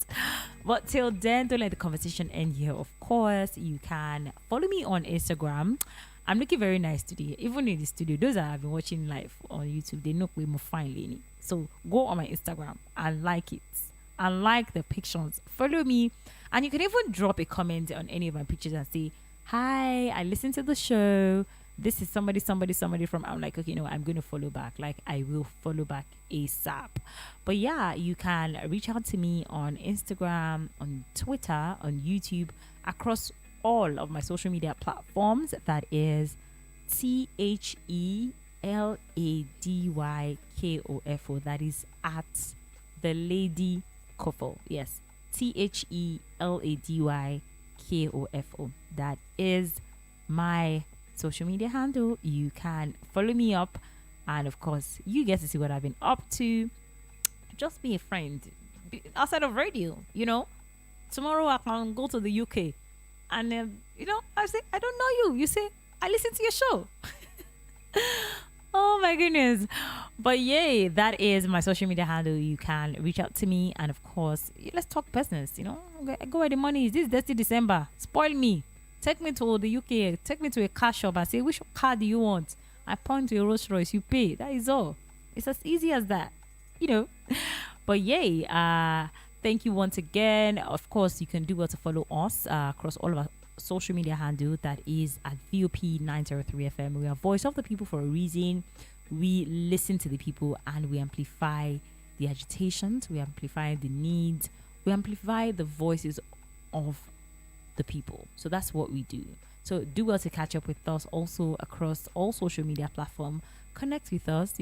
But till then, don't let the conversation end here. Of course, you can follow me on Instagram. I'm looking very nice today, even in the studio. Those that have been watching live on YouTube, they know we're more fine, Lenny. So go on my Instagram and like it, and like the pictures. Follow me, and you can even drop a comment on any of my pictures and say, "Hi, I listened to the show. This is somebody from." I'm like, okay, I'm going to follow back. Like, I will follow back ASAP. But yeah, you can reach out to me on Instagram, on Twitter, on YouTube, across all of my social media platforms. That is TheLadyKofo. That is at the Lady Kofo. Yes, TheLadyKofo. That is my social media handle. You can follow me up, and of course, you get to see what I've been up to. Just be a friend outside of radio. Tomorrow I can go to the UK, and I say, I don't know you. You say, I listen to your show. Oh my goodness. But yay, that is my social media handle. You can reach out to me, and of course, let's talk business. Go where the money is. This is Dusty December. Spoil me. Take me to the UK. Take me to a car shop and say, which car do you want? I point to a Rolls Royce. You pay. That is all. It's as easy as that. But yay. Thank you once again. Of course, you can do well to follow us across all of our social media handle. That is at VOP 903 FM. We are voice of the people for a reason. We listen to the people and we amplify the agitations. We amplify the needs. We amplify the voices of the people. So that's what we do. So do well to catch up with us also across all social media platforms. Connect with us,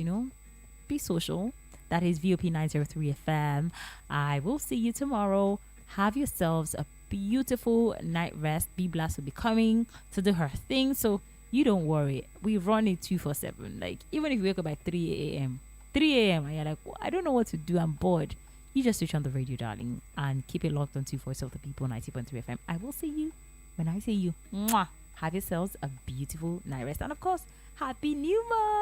be social. That is VOP 903 FM. I will see you tomorrow. Have yourselves a beautiful night rest. Be blessed will be coming to do her thing. So you don't worry. We run it 247. Like, even if you wake up at 3 a.m. and you're like, I don't know what to do, I'm bored. You just switch on the radio, darling, and keep it locked on to Voice of the People 90.3 FM. I will see you when I see you. Mwah. Have yourselves a beautiful night rest. And of course, Happy New Month.